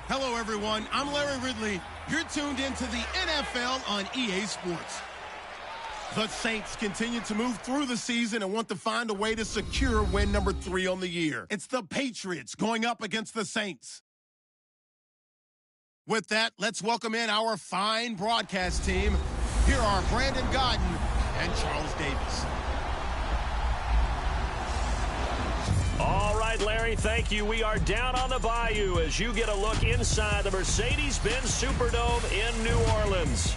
Hello, everyone. I'm Larry Ridley. You're tuned into the NFL on EA Sports. The Saints continue to move through the season and want to find a way to secure win number 3 on the year. It's the Patriots going up against the Saints. With that, let's welcome in our fine broadcast team. Here are Brandon Godden and Charles Davis. All right, Larry, thank you. We are down on the bayou as you get a look inside the Mercedes-Benz Superdome in New Orleans.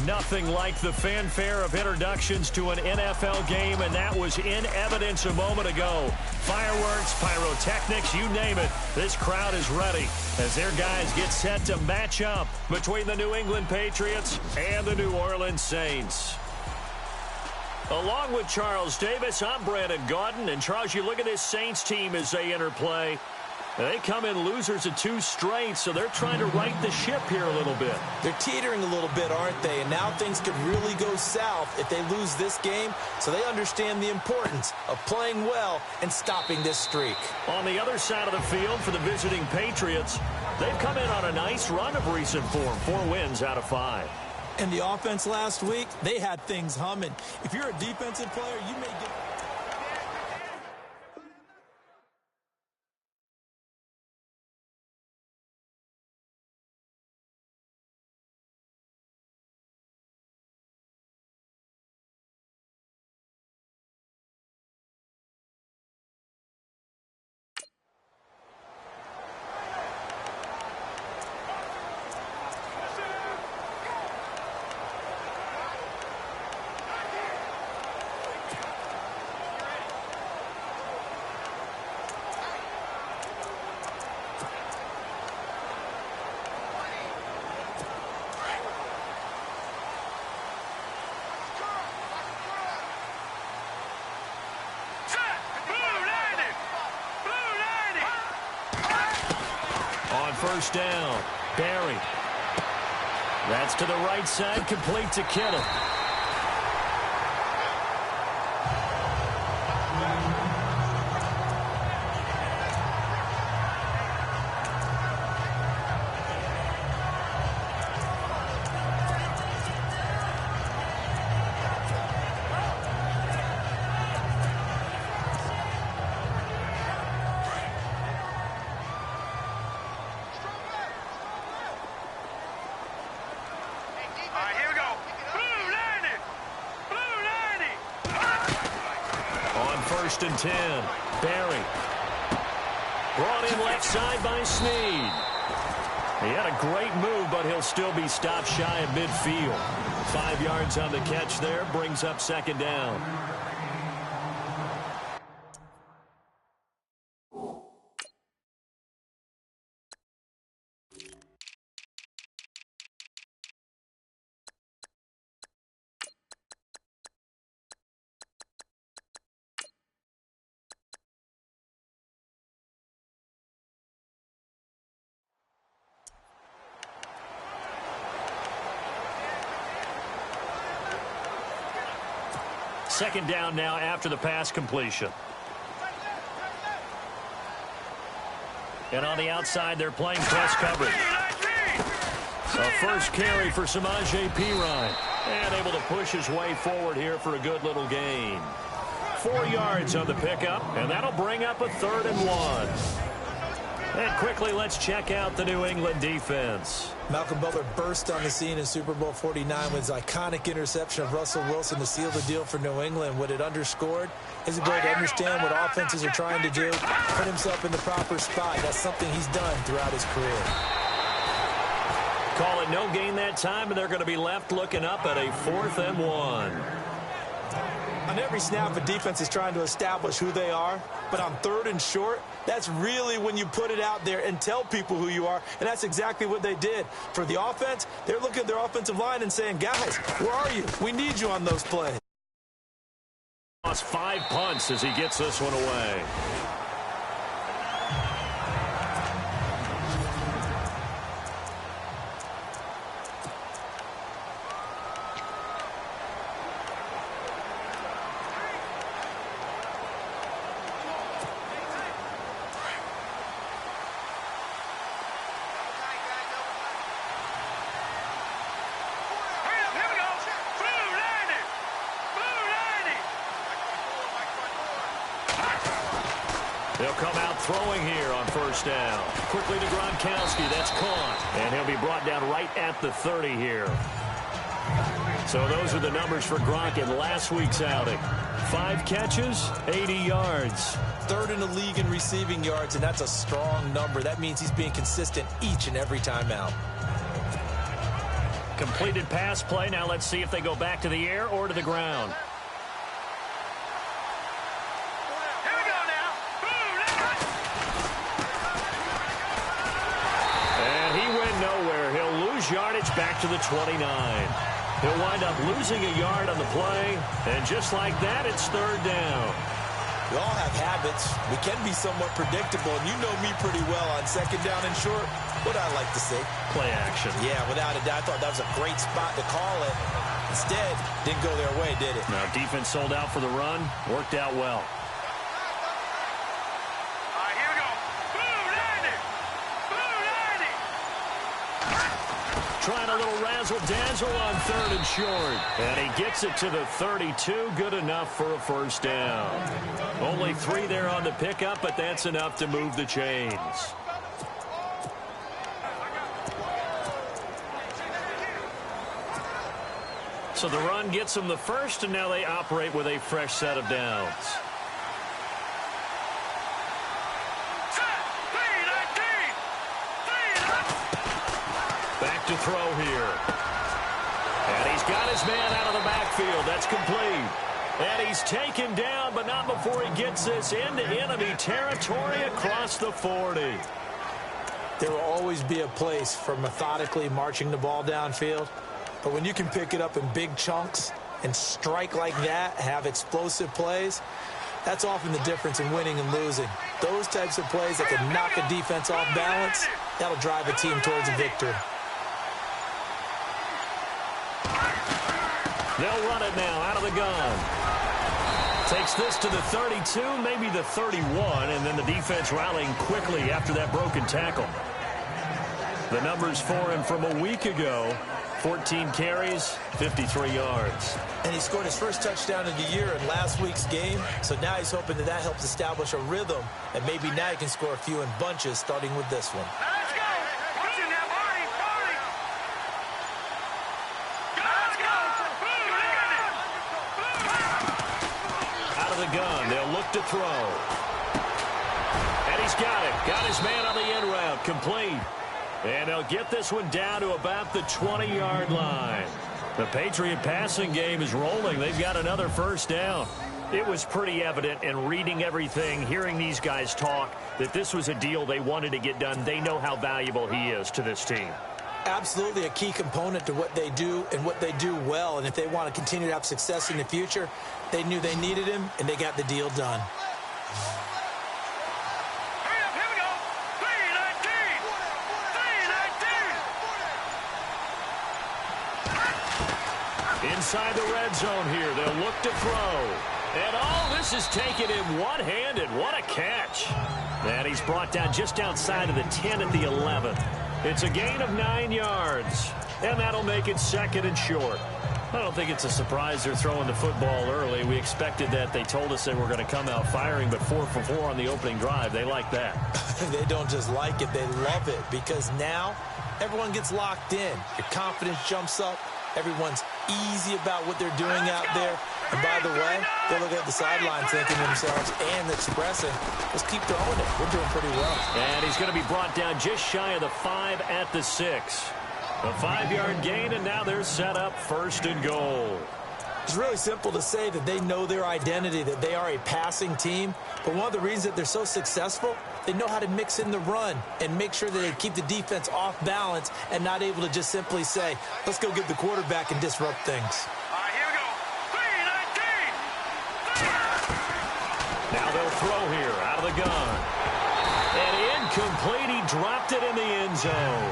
Nothing like the fanfare of introductions to an NFL game, and that was in evidence a moment ago. Fireworks, pyrotechnics, you name it. This crowd is ready as their guys get set to match up between the New England Patriots and the New Orleans Saints. Along with Charles Davis, I'm Brandon Gaudin. And, Charles, you look at this Saints team as they enter play. They come in losers of 2 straight, so they're trying to right the ship here a little bit. They're teetering a little bit, aren't they? And now things could really go south if they lose this game, so they understand the importance of playing well and stopping this streak. On the other side of the field for the visiting Patriots, they've come in on a nice run of recent form, 4 wins out of 5. And the offense last week, they had things humming. If you're a defensive player, you may get... First down, Barry. That's to the right side, complete to Kittle. First and 10. Barry. Brought in left side by Snead. He had a great move, but he'll still be stopped shy of midfield. 5 yards on the catch there, brings up second down. Second down now after the pass completion. And on the outside, they're playing press coverage. A first carry for Samaje Perine. And able to push his way forward here for a good little gain. 4 yards on the pickup, and that'll bring up a 3rd and 1. And quickly, let's check out the New England defense. Malcolm Butler burst on the scene in Super Bowl 49 with his iconic interception of Russell Wilson to seal the deal for New England. What it underscored is a ability to understand what offenses are trying to do, put himself in the proper spot. That's something he's done throughout his career. Call it no gain that time, and they're going to be left looking up at a 4th and 1. On every snap, a defense is trying to establish who they are, but on 3rd and short, that's really when you put it out there and tell people who you are, and that's exactly what they did. For the offense, they're looking at their offensive line and saying, guys, where are you? We need you on those plays. Lost 5 punts as he gets this one away. come out throwing here on first down. Quickly to Gronkowski. That's caught. And he'll be brought down right at the 30 here. So those are the numbers for Gronk in last week's outing. 5 catches, 80 yards. Third in the league in receiving yards, and that's a strong number. That means he's being consistent each and every time out. Completed pass play. Now let's see if they go back to the air or to the ground. Here we go now. And he went nowhere. He'll lose yardage back to the 29. He'll wind up losing a yard on the play. And just like that, it's third down. We all have habits. We can be somewhat predictable, and you know me pretty well on second down and short. What I like to say? Play action. Yeah, without a doubt. I thought that was a great spot to call it. Instead, didn't go their way, did it? Now, defense sold out for the run. Worked out well. All right, here we go. Boom, 90. Boom, 90. Trying a little razzle-dazzle on third and short. And he gets it to the 32. Good enough for a first down. Only 3 there on the pickup, but that's enough to move the chains. So the run gets them the first, and now they operate with a fresh set of downs. Back to throw here. And he's got his man out of the backfield. That's complete. And he's taken down, but not before he gets this into enemy territory across the 40. There will always be a place for methodically marching the ball downfield. But when you can pick it up in big chunks and strike like that, have explosive plays, that's often the difference in winning and losing. Those types of plays that can knock a defense off balance, that'll drive a team towards a victory. They'll run it now out of the gun. Takes this to the 32, maybe the 31, and then the defense rallying quickly after that broken tackle. The numbers for him from a week ago: 14 carries, 53 yards. And he scored his first touchdown of the year in last week's game, so now he's hoping that that helps establish a rhythm, and maybe now he can score a few in bunches, starting with this one. Let's go. Watch it now, Barney. Barney. Let's go. Boom, Out of the gun, they'll look to throw. And he's got it. Got his man on the end route, complete. And they'll get this one down to about the 20-yard line. The Patriot passing game is rolling. They've got another first down. It was pretty evident in reading everything, hearing these guys talk, that this was a deal they wanted to get done. They know how valuable he is to this team. Absolutely a key component to what they do and what they do well. And if they want to continue to have success in the future, they knew they needed him, and they got the deal done. hurry up. Here we go. 319. Inside the red zone here, they'll look to throw. And all this is taken in one-handed. What a catch. And he's brought down just outside of the 10 at the 11. It's a gain of 9 yards. And that'll make it second and short. I don't think it's a surprise they're throwing the football early. We expected that. They told us they were going to come out firing, but 4 for 4 on the opening drive. They like that. They don't just like it, they love it, because now everyone gets locked in. Your confidence jumps up. Everyone's easy about what they're doing out there. And by the way, they look at the sideline thinking to themselves and expressing, let's keep throwing it. We're doing pretty well. And he's going to be brought down just shy of the 5 at the 6. A 5-yard gain, and now they're set up first and goal. It's really simple to say that they know their identity, that they are a passing team. But one of the reasons that they're so successful, they know how to mix in the run and make sure that they keep the defense off balance and not able to just simply say, let's go get the quarterback and disrupt things. All right, here we go. 319. Now they'll throw here out of the gun. And incomplete. He dropped it in the end zone.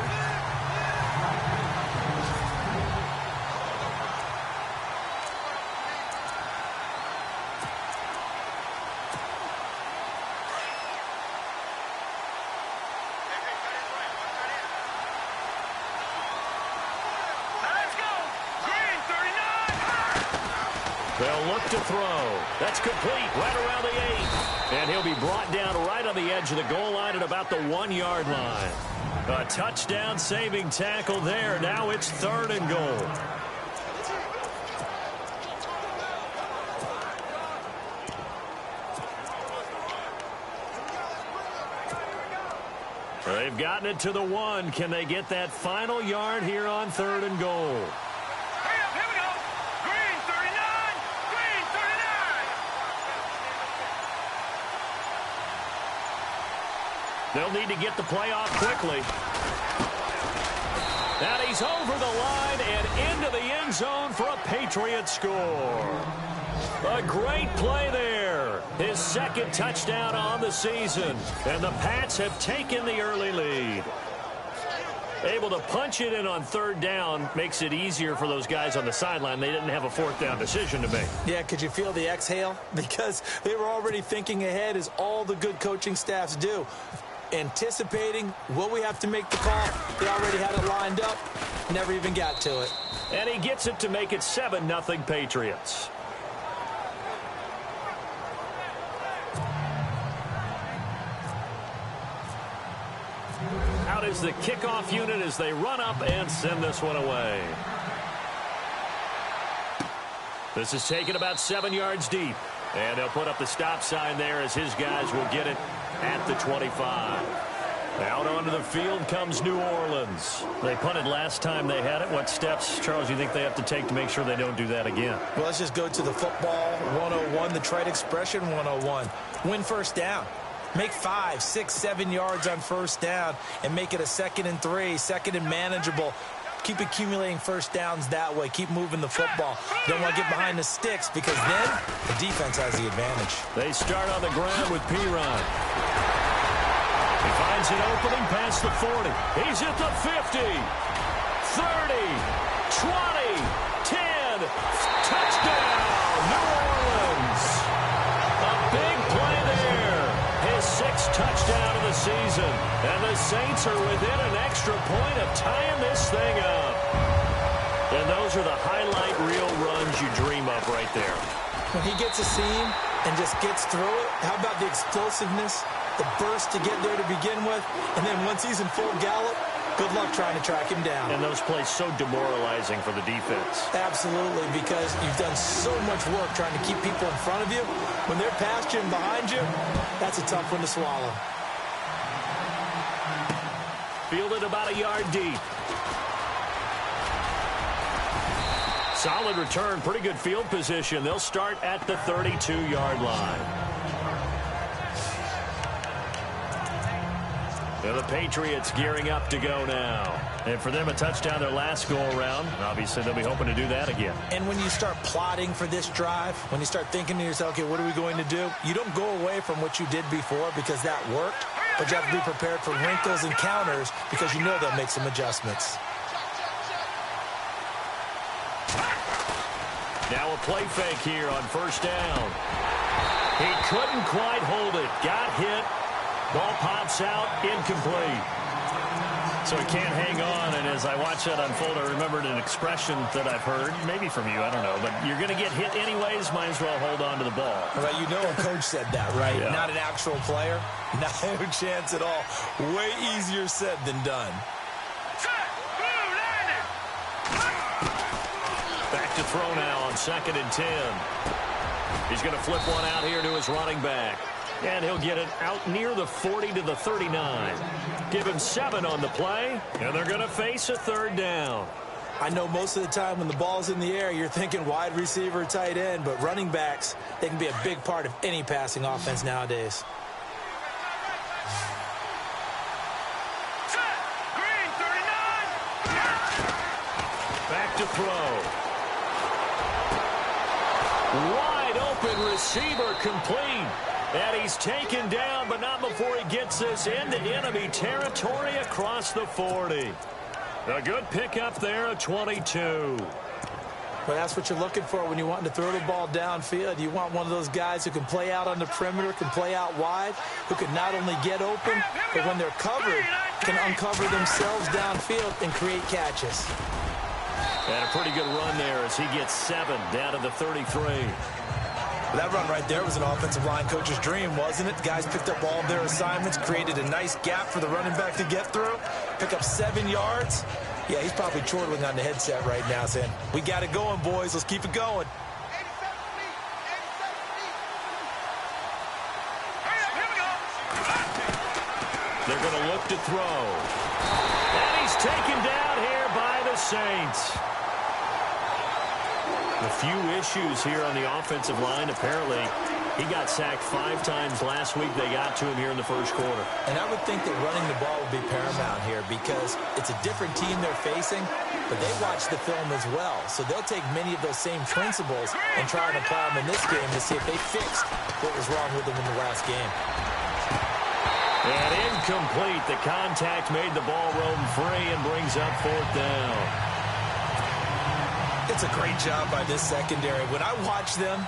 Let's go. Green, 39. They'll look to throw. That's complete right around the 8. And he'll be brought down right on the edge of the goal line at about the 1-yard line. A touchdown-saving tackle there. Now it's 3rd and goal. They've gotten it to the 1. Can they get that final yard here on 3rd and goal? Hurry up, here we go. Green 39. Green 39. They'll need to get the play off quickly. And he's over the line and into the end zone for a Patriots score. A great play there. His 2nd touchdown on the season. And the Pats have taken the early lead. Able to punch it in on 3rd down makes it easier for those guys on the sideline. They didn't have a 4th down decision to make. Yeah, could you feel the exhale? Because they were already thinking ahead, as all the good coaching staffs do. Anticipating, will we have to make the call? They already had it lined up. Never even got to it. And he gets it to make it 7-0 Patriots. Out is the kickoff unit as they run up and send this one away. This is taken about 7 yards deep. And they'll put up the stop sign there as his guys will get it at the 25. Out onto the field comes New Orleans. They punted last time they had it. What steps, Charles, do you think they have to take to make sure they don't do that again? Well, let's just go to the football 101, the trade expression 101. Win 1st down. Make 5, 6, 7 yards on 1st down and make it a 2nd and 3, 2nd and manageable. Keep accumulating 1st downs that way. Keep moving the football. Don't want to get behind the sticks because then the defense has the advantage. They start on the ground with Piron. He finds an opening past the 40. He's at the 50, 30, 20, 10. Touchdown, New Orleans. A big play there. His 6th touchdown of the season. And the Saints are within an extra point of tying this thing up. And those are the highlight reel runs you dream of right there. When he gets a seam and just gets through it, how about the explosiveness, the burst to get there to begin with, and then once he's in full gallop, good luck trying to track him down. And those plays so demoralizing for the defense. Absolutely, because you've done so much work trying to keep people in front of you. When they're past you and behind you, that's a tough one to swallow. Fielded about a yard deep. Solid return, pretty good field position. They'll start at the 32-yard line. And the Patriots gearing up to go now. And for them, a touchdown their last go-around. Obviously, they'll be hoping to do that again. And when you start plotting for this drive, when you start thinking to yourself, okay, what are we going to do? You don't go away from what you did before because that worked, but you have to be prepared for wrinkles and counters because you know they'll make some adjustments. Now a play fake here on 1st down. He couldn't quite hold it. Got hit. Ball pops out, incomplete. So he can't hang on, and as I watch that unfold, I remembered an expression that I've heard, maybe from you, I don't know, but you're going to get hit anyways, might as well hold on to the ball. Well, you know a coach said that, right? Yeah. Not an actual player. No chance at all. Way easier said than done. Back to throw now on 2nd and 10. He's going to flip one out here to his running back. And he'll get it out near the 40 to the 39. Give him 7 on the play, and they're going to face a 3rd down. I know most of the time when the ball's in the air, you're thinking wide receiver, tight end, but running backs, they can be a big part of any passing offense nowadays. Green 39. Back to throw. Wide open receiver complete. And he's taken down, but not before he gets this into enemy territory across the 40. A good pickup there of 22. Well, that's what you're looking for when you want to throw the ball downfield. You want one of those guys who can play out on the perimeter, can play out wide, who can not only get open, but when they're covered, can uncover themselves downfield and create catches. And a pretty good run there as he gets 7 down to the 33. That run right there was an offensive line coach's dream, wasn't it? Guys picked up all of their assignments, created a nice gap for the running back to get through, pick up 7 yards. Yeah, he's probably chortling on the headset right now saying, we got it going, boys. Let's keep it going. They're going to look to throw. And he's taken down here by the Saints. A few issues here on the offensive line. Apparently, he got sacked 5 times last week. They got to him here in the first quarter. And I would think that running the ball would be paramount here because it's a different team they're facing, but they watch the film as well. So they'll take many of those same principles and try and apply them in this game to see if they fixed what was wrong with them in the last game. And incomplete. The contact made the ball roam free and brings up 4th down. It's a great job by this secondary. When I watch them,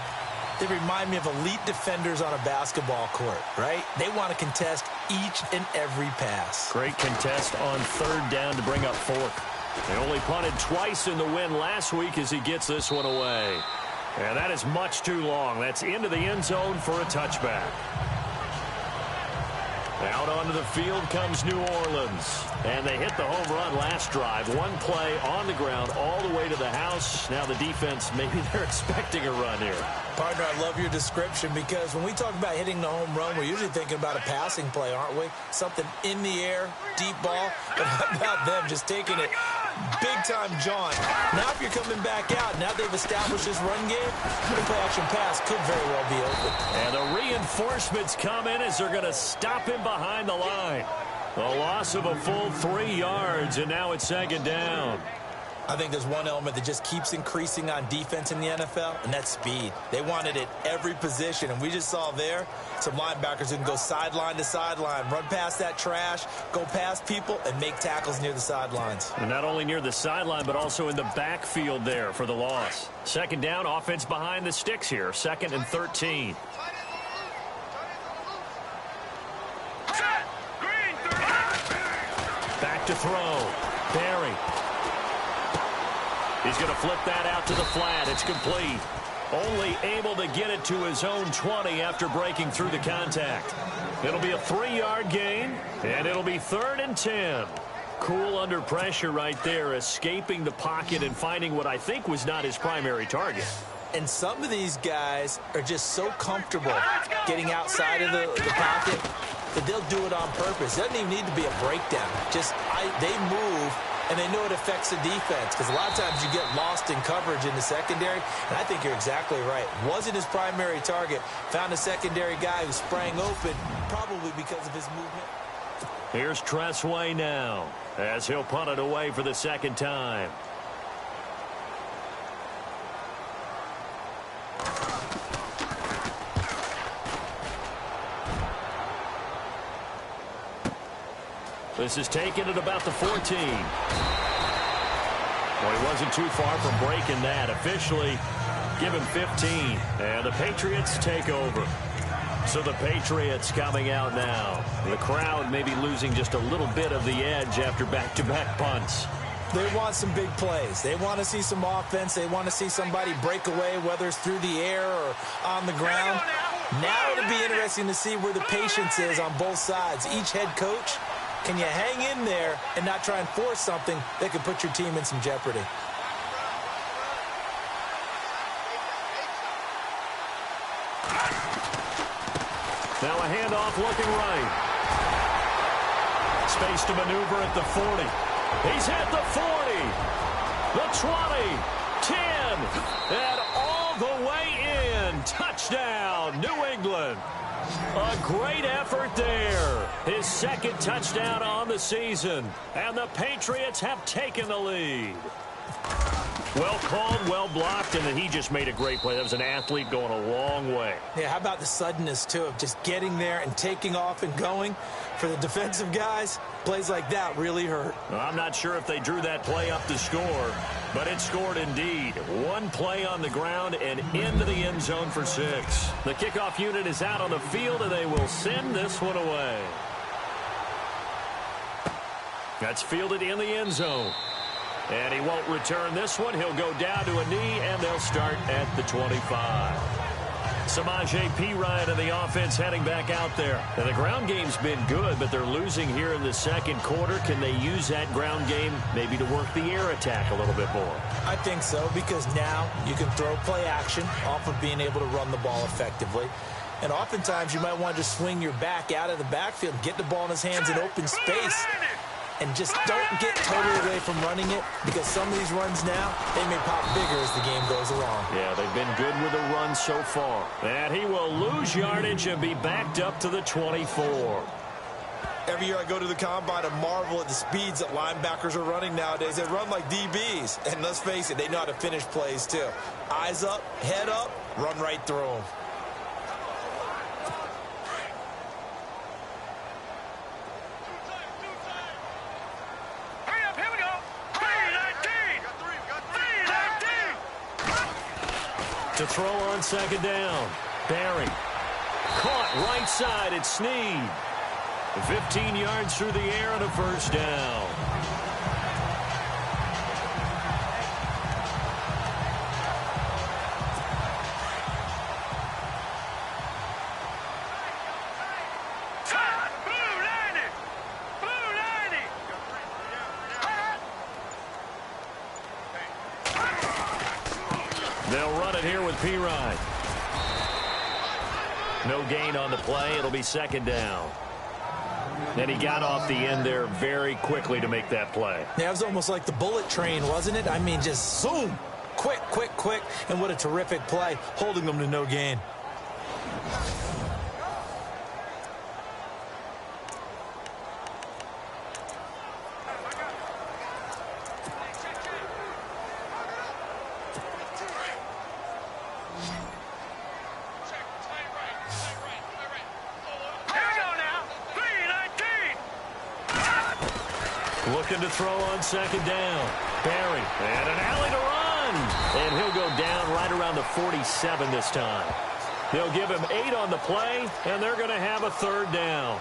they remind me of elite defenders on a basketball court, right? They want to contest each and every pass. Great contest on 3rd down to bring up 4th. They only punted twice in the win last week as he gets this one away. And that is much too long. That's into the end zone for a touchback. Out onto the field comes New Orleans. And they hit the home run last drive. 1 play on the ground all the way to the house. Now the defense, maybe they're expecting a run here. Partner, I love your description because when we talk about hitting the home run, we're usually thinking about a passing play, aren't we? Something in the air, deep ball. But how about them just taking it big-time jaunt? Now if you're coming back out, now they've established this run game, the play-action pass could very well be open. And the reinforcements come in as they're going to stop him behind the line. A loss of a full 3 yards, and now it's 2nd down. I think there's one element that just keeps increasing on defense in the NFL, and that's speed. They want it at every position, and we just saw there some linebackers who can go sideline to sideline, run past that trash, go past people, and make tackles near the sidelines. And not only near the sideline, but also in the backfield there for the loss. 2nd down, offense behind the sticks here, 2nd and 13. Back to throw. Barry. He's going to flip that out to the flat. It's complete. Only able to get it to his own 20 after breaking through the contact. It'll be a 3-yard gain, and it'll be 3rd and 10. Cool under pressure right there, escaping the pocket and finding what I think was not his primary target. And some of these guys are just so comfortable getting outside of the pocket that they'll do it on purpose. It doesn't even need to be a breakdown. Just they move, and they know it affects the defense because a lot of times you get lost in coverage in the secondary, and I think you're exactly right. Wasn't his primary target. Found a secondary guy who sprang open, probably because of his movement. Here's Tressway now as he'll punt it away for the 2nd time. This is taken at about the 14. Well, he wasn't too far from breaking that. Officially, give him 15. And the Patriots take over. So the Patriots coming out now. The crowd maybe losing just a little bit of the edge after back-to-back punts. They want some big plays. They want to see some offense. They want to see somebody break away, whether it's through the air or on the ground. Now it'll be interesting to see where the patience is on both sides. Each head coach, can you hang in there and not try and force something that could put your team in some jeopardy? Now a handoff looking right. Space to maneuver at the 40. He's hit the 40, the 20, 10, and all the way in. Touchdown, New England. A great effort there. His 2nd touchdown on the season. And the Patriots have taken the lead. Well called, well blocked, and then he just made a great play. That was an athlete going a long way. Yeah, how about the suddenness, too, of just getting there and taking off and going? For the defensive guys, plays like that really hurt. I'm not sure if they drew that play up to score, but it scored indeed. 1 play on the ground and into the end zone for 6. The kickoff unit is out on the field, and they will send this one away. That's fielded in the end zone. And he won't return this one. He'll go down to a knee, and they'll start at the 25. Samaje Perine and the offense heading back out there. And the ground game's been good, but they're losing here in the second quarter. Can they use that ground game maybe to work the air attack a little bit more? I think so, because now you can throw play action off of being able to run the ball effectively. And oftentimes you might want to just swing your back out of the backfield, get the ball in his hands in open space, and just don't get totally away from running it, because some of these runs now, they may pop bigger as the game goes along. Yeah, they've been good with the run so far. And he will lose yardage and be backed up to the 24. Every year I go to the combine and marvel at the speeds that linebackers are running nowadays. They run like DBs. And let's face it, they know how to finish plays too. Eyes up, head up, run right through them. To throw on second down. Barry. Caught right side. It's Snead. 15 yards through the air and a first down. They'll run it here with Perine. No gain on the play. It'll be second down. And he got off the end there very quickly to make that play. Yeah, it was almost like the bullet train, wasn't it? I mean, just zoom. Quick, quick, quick. And what a terrific play, holding them to no gain. Looking to throw on second down. Barry, and an alley to run. And he'll go down right around the 47 this time. They'll give him 8 on the play, and they're going to have a third down.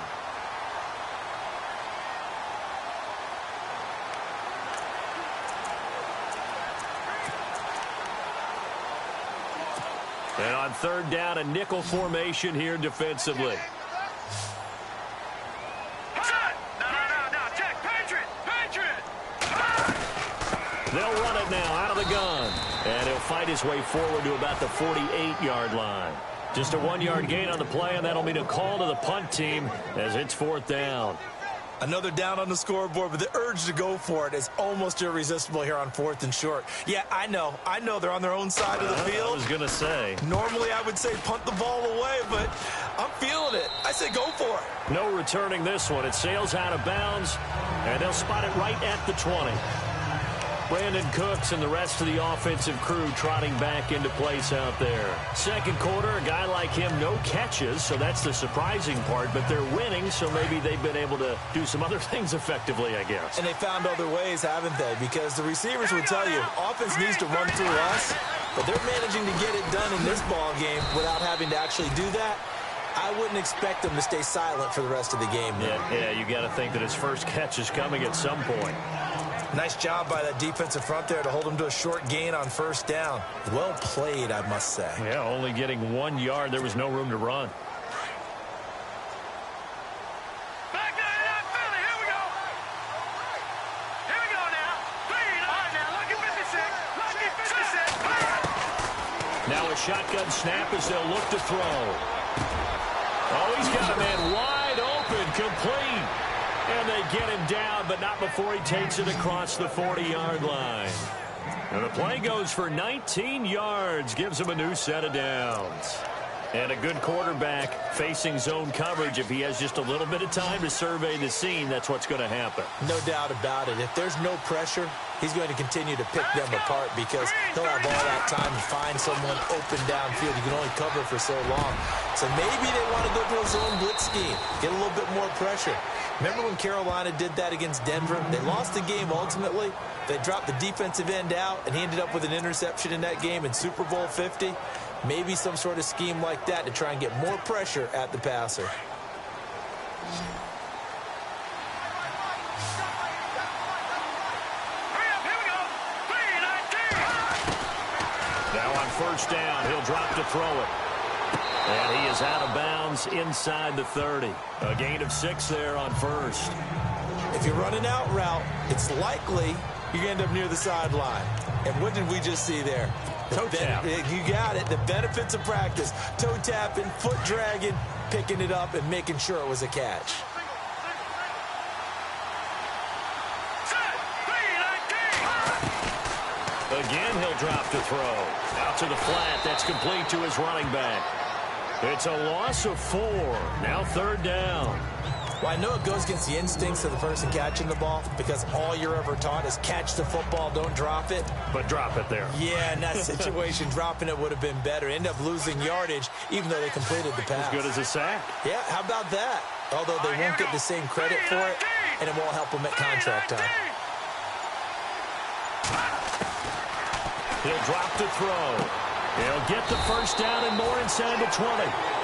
And on third down, a nickel formation here defensively. They'll run it now out of the gun. And he'll fight his way forward to about the 48-yard line. Just a 1-yard gain on the play, and that'll mean a call to the punt team as it's fourth down. Another down on the scoreboard, but the urge to go for it is almost irresistible here on 4th and short. Yeah, I know they're on their own side of the field. I was going to say. Normally I would say punt the ball away, but I'm feeling it. I say go for it. No returning this one. It sails out of bounds, and they'll spot it right at the 20. Brandon Cooks and the rest of the offensive crew trotting back into place out there. Second quarter, a guy like him, no catches, so that's the surprising part, but they're winning, so maybe they've been able to do some other things effectively, I guess. And they found other ways, haven't they? Because the receivers would tell you, offense needs to run through us, but they're managing to get it done in this ball game without having to actually do that. I wouldn't expect them to stay silent for the rest of the game. Yeah, you got to think that his first catch is coming at some point. Nice job by that defensive front there to hold him to a short gain on first down. Well played, I must say. Yeah, only getting 1 yard. There was no room to run. Back to that Philly. Here we go. Here we go now. Now, lucky 56. Lucky 56. Now a shotgun snap as they'll look to throw. Oh, he's got a man wide open, complete. And they get him down, but not before he takes it across the 40-yard line. And the play goes for 19 yards, gives him a new set of downs. And a good quarterback facing zone coverage. If he has just a little bit of time to survey the scene, that's what's going to happen. No doubt about it. If there's no pressure, he's going to continue to pick them apart because he'll have all that time to find someone open downfield. You can only cover for so long. So maybe they want to go to a zone blitz scheme, get a little bit more pressure. Remember when Carolina did that against Denver? They lost the game ultimately. They dropped the defensive end out, and he ended up with an interception in that game in Super Bowl 50. Maybe some sort of scheme like that to try and get more pressure at the passer. Hurry up, here we go. first down. He'll drop to throw it. And he is out of bounds inside the 30. A gain of 6 there on first. If you're running out route, it's likely you're going to end up near the sideline. And what did we just see there? Toe tap. You got it. The benefits of practice. Toe tapping, foot dragging, picking it up, and making sure it was a catch. Again, he'll drop to throw. Out to the flat. That's complete to his running back. It's a loss of 4. Now third down. Well, I know it goes against the instincts of the person catching the ball because all you're ever taught is catch the football, don't drop it. But drop it there. Yeah, in that situation, dropping it would have been better. End up losing yardage, even though they completed the pass. As good as a sack. Yeah, how about that? Although they won't get the same credit for it, and it won't help them at contract time. He'll drop to throw. He'll get the first down and more inside the 20.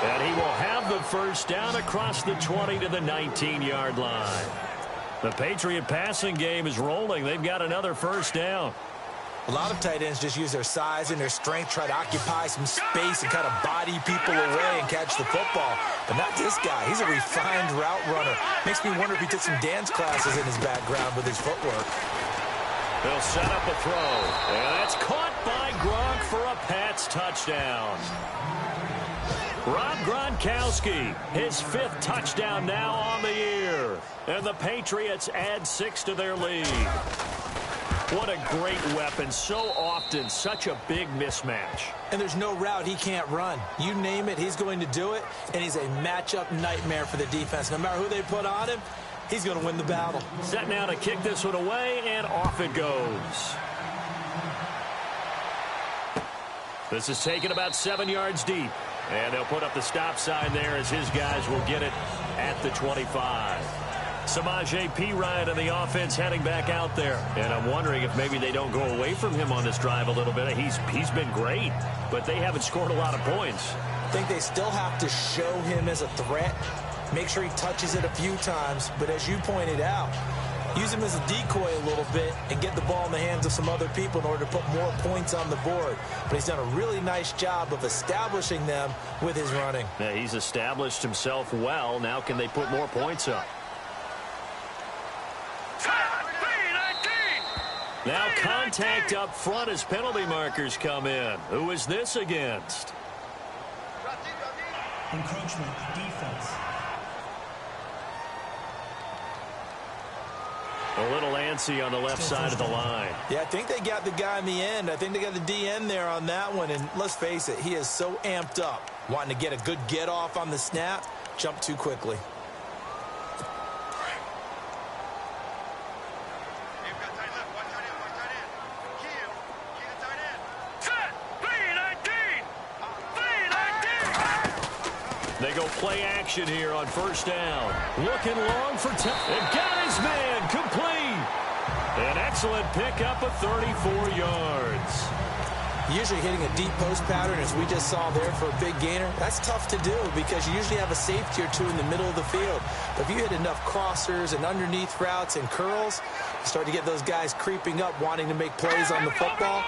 And he will have the first down across the 20 to the 19-yard line. The Patriot passing game is rolling. They've got another first down. A lot of tight ends just use their size and their strength, try to occupy some space and kind of body people away and catch the football. But not this guy. He's a refined route runner. Makes me wonder if he took some dance classes in his background with his footwork. They'll set up a throw. And that's caught by Gronk for a Pats touchdown. Rob Gronkowski, his 5th touchdown now on the year. And the Patriots add 6 to their lead. What a great weapon. So often, such a big mismatch. And there's no route he can't run. You name it, he's going to do it. And he's a matchup nightmare for the defense. No matter who they put on him, he's going to win the battle. Set now to kick this one away, and off it goes. This is taken about 7 yards deep. And they'll put up the stop sign there as his guys will get it at the 25. Samaje Perine and the offense heading back out there. And I'm wondering if maybe they don't go away from him on this drive a little bit. He's been great, but they haven't scored a lot of points. I think they still have to show him as a threat. Make sure he touches it a few times. But as you pointed out, use him as a decoy a little bit and get the ball in the hands of some other people in order to put more points on the board. But he's done a really nice job of establishing them with his running. Yeah, he's established himself well. Now can they put more points up? Now contact up front as penalty markers come in. Who is this against? Encroachment, defense. A little antsy on the left side of the line. Yeah, I think they got the guy in the end. I think they got the DN there on that one. And let's face it, he is so amped up, wanting to get a good get off on the snap, jump too quickly. They go play action here on first down. Looking long for time. And got his man complete. An excellent pickup of 34 yards. Usually hitting a deep post pattern, as we just saw there, for a big gainer, that's tough to do because you usually have a safety or two in the middle of the field. But if you hit enough crossers and underneath routes and curls, you start to get those guys creeping up, wanting to make plays on the football.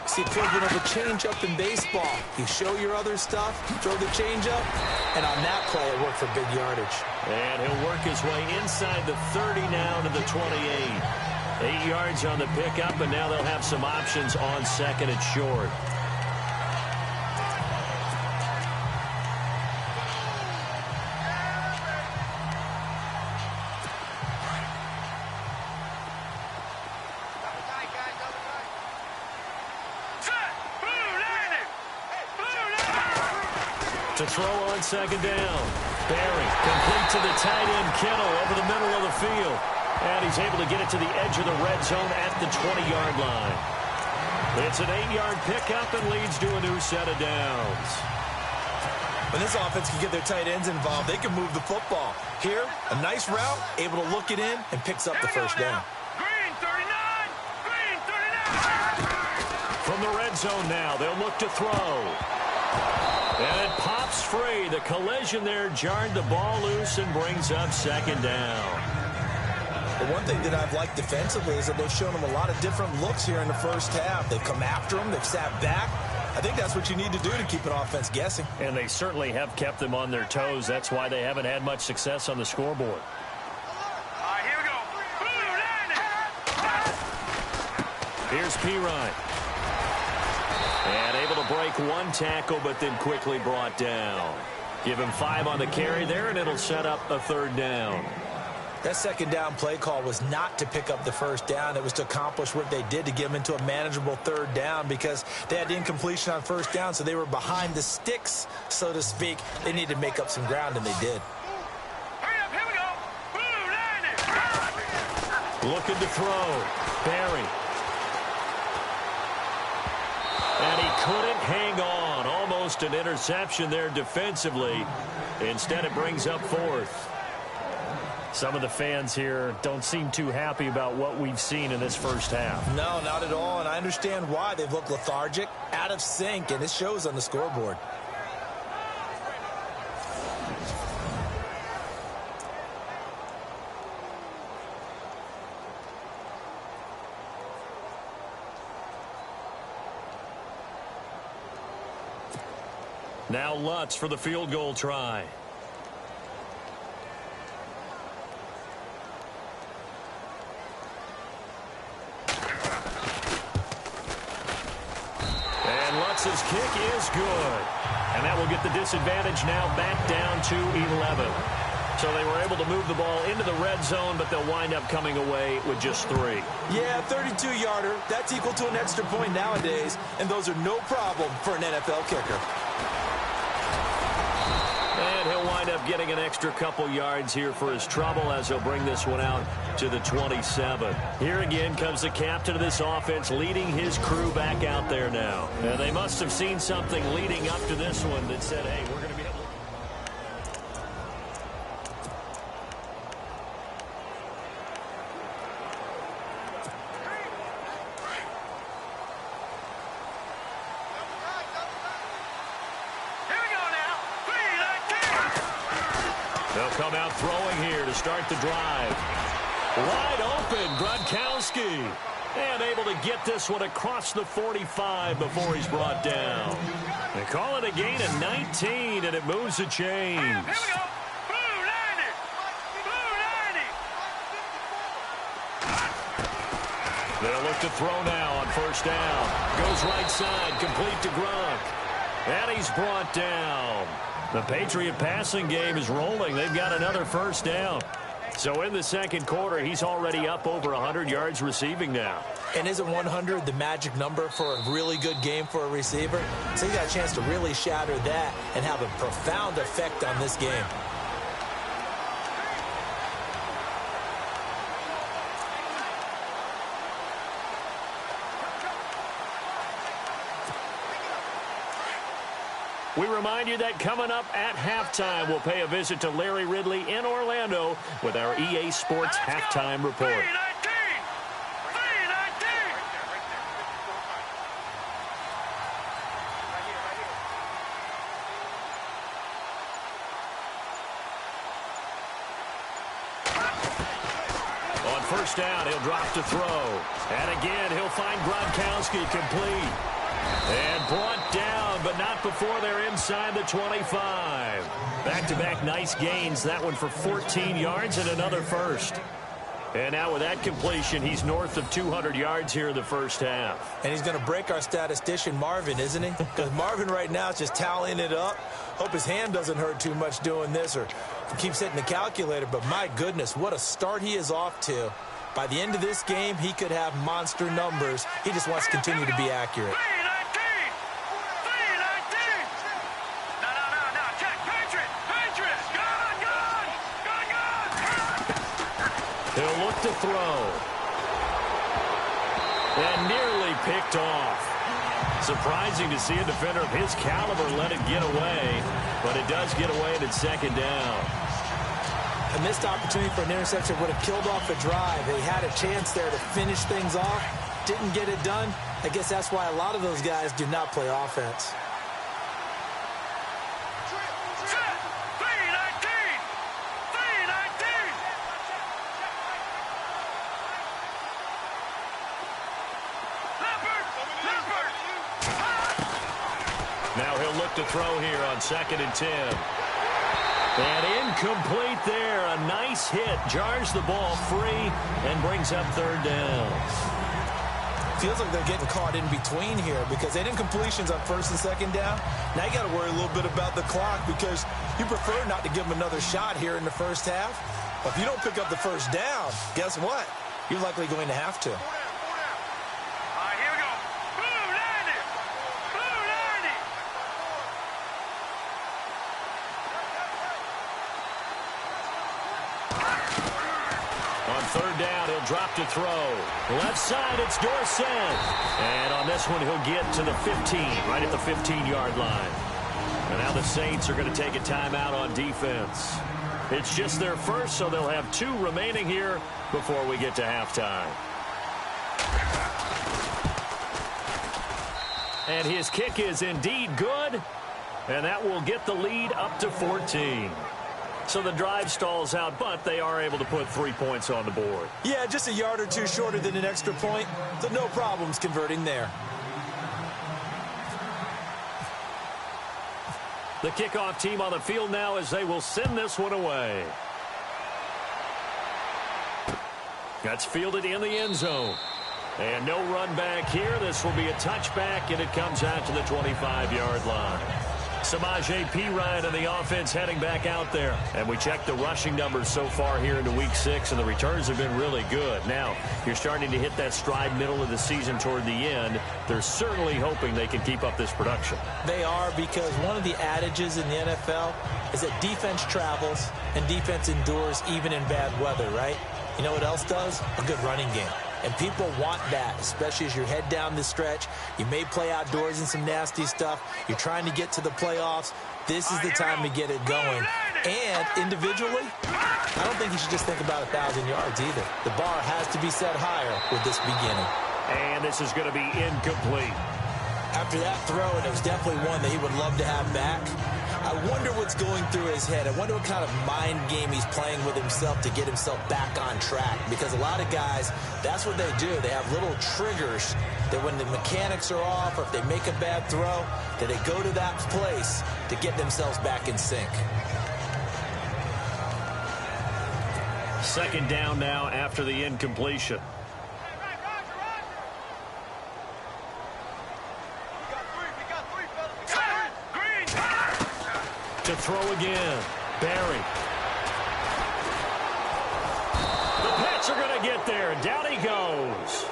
It's the equivalent of a change-up in baseball. You show your other stuff, throw the change-up, and on that play, it worked for big yardage. And he'll work his way inside the 30 now to the 28. 8 yards on the pickup, and now they'll have some options on second and short. To throw on second down. Barry complete to the tight end Kittle over the middle of the field. And he's able to get it to the edge of the red zone at the 20-yard line. It's an 8-yard pickup and leads to a new set of downs. When this offense can get their tight ends involved, they can move the football. Here, a nice route, able to look it in, and picks up the first down. Green 39! Green 39! From the red zone now, they'll look to throw. And it pops free. The collision there jarred the ball loose and brings up second down. The one thing that I've liked defensively is that they've shown them a lot of different looks here in the first half. They've come after them. They've sat back. I think that's what you need to do to keep an offense guessing. And they certainly have kept them on their toes. That's why they haven't had much success on the scoreboard. All right, here we go. Here's Pirine. And able to break one tackle, but then quickly brought down. Give him 5 on the carry there, and it'll set up a 3rd down. That 2nd down play call was not to pick up the 1st down. It was to accomplish what they did to get them into a manageable 3rd down because they had incompletion on 1st down, so they were behind the sticks, so to speak. They needed to make up some ground, and they did. Hurry up, here we go. Looking to throw. Barry. And he couldn't hang on. Almost an interception there defensively. Instead, it brings up 4th. Some of the fans here don't seem too happy about what we've seen in this first half. No, not at all, and I understand why. They've looked lethargic, out of sync, and it shows on the scoreboard. Now Lutz for the field goal try. And Lutz's kick is good. And that will get the disadvantage now back down to 11. So they were able to move the ball into the red zone, but they'll wind up coming away with just 3. Yeah, 32-yarder. That's equal to an extra point nowadays, and those are no problem for an NFL kicker. And he'll wind up getting an extra couple yards here for his trouble as he'll bring this one out to the 27. Here again comes the captain of this offense leading his crew back out there now. And they must have seen something leading up to this one that said, hey, we're going to be able to... They'll come out throwing here to start the drive. Wide open, Gronkowski. And able to get this one across the 45 before he's brought down. They call it a gain of 19, and it moves the chains. Here we go. Blue 90. Blue 90. They'll look to throw now on 1st down. Goes right side, complete to Gronk. And he's brought down. The Patriot passing game is rolling. They've got another 1st down. So in the 2nd quarter, he's already up over 100 yards receiving now. And isn't 100 the magic number for a really good game for a receiver? So he got a chance to really shatter that and have a profound effect on this game. We remind you that coming up at halftime, we'll pay a visit to Larry Ridley in Orlando with our EA Sports Halftime Report. 319. 319. On 1st down, he'll drop to throw. And again, he'll find Gronkowski complete. And brought down, but not before they're inside the 25. Back-to-back nice gains. That one for 14 yards and another 1st. And now with that completion, he's north of 200 yards here in the first half. And he's going to break our statistician, Marvin, isn't he? Because Marvin right now is just tallying it up. Hope his hand doesn't hurt too much doing this or keeps hitting the calculator. But my goodness, what a start he is off to. By the end of this game, he could have monster numbers. He just wants to continue to be accurate. 319. 319. No. Check. Patriots. Gone. He'll look to throw. And nearly picked off. Surprising to see a defender of his caliber let it get away. But it does get away and it's 2nd down. A missed opportunity for an interception would have killed off a drive. They had a chance there to finish things off. Didn't get it done. I guess that's why a lot of those guys do not play offense. look to throw here on 2nd and 10. And incomplete there. A nice hit. Jars the ball free and brings up 3rd down. Feels like they're getting caught in between here because they didn't completions on 1st and 2nd down. Now you got to worry a little bit about the clock because you prefer not to give them another shot here in the 1st half. But if you don't pick up the 1st down, guess what? You're likely going to have to. On 3rd down, he'll drop to throw. Left side, it's Dorsett. And on this one, he'll get to the 15, right at the 15-yard line. And now the Saints are going to take a timeout on defense. It's just their first, so they'll have 2 remaining here before we get to halftime. And his kick is indeed good, and that will get the lead up to 14. So the drive stalls out, but they are able to put 3 points on the board. Yeah, just a yard or 2 shorter than an extra point, so no problems converting there. The kickoff team on the field now as they will send this one away. That's fielded in the end zone. And no run back here. This will be a touchback, and it comes out to the 25-yard line. Samaje Perine and the offense heading back out there. And we checked the rushing numbers so far here into Week 6, and the returns have been really good. Now, you're starting to hit that stride middle of the season toward the end. They're certainly hoping they can keep up this production. They are, because one of the adages in the NFL is that defense travels and defense endures even in bad weather, right? You know what else does? A good running game. And people want that, especially as you head down the stretch. You may play outdoors in some nasty stuff. You're trying to get to the playoffs. This is the time to get it going. And individually, I don't think you should just think about 1,000 yards either. The bar has to be set higher with this beginning. And this is going to be incomplete. After that throw, and it was definitely one that he would love to have back, I wonder what's going through his head. I wonder what kind of mind game he's playing with himself to get himself back on track. Because a lot of guys, that's what they do. They have little triggers that when the mechanics are off or if they make a bad throw, that they go to that place to get themselves back in sync. 2nd down now after the incompletion. To throw again. Barry. The Pats are going to get there, and down he goes.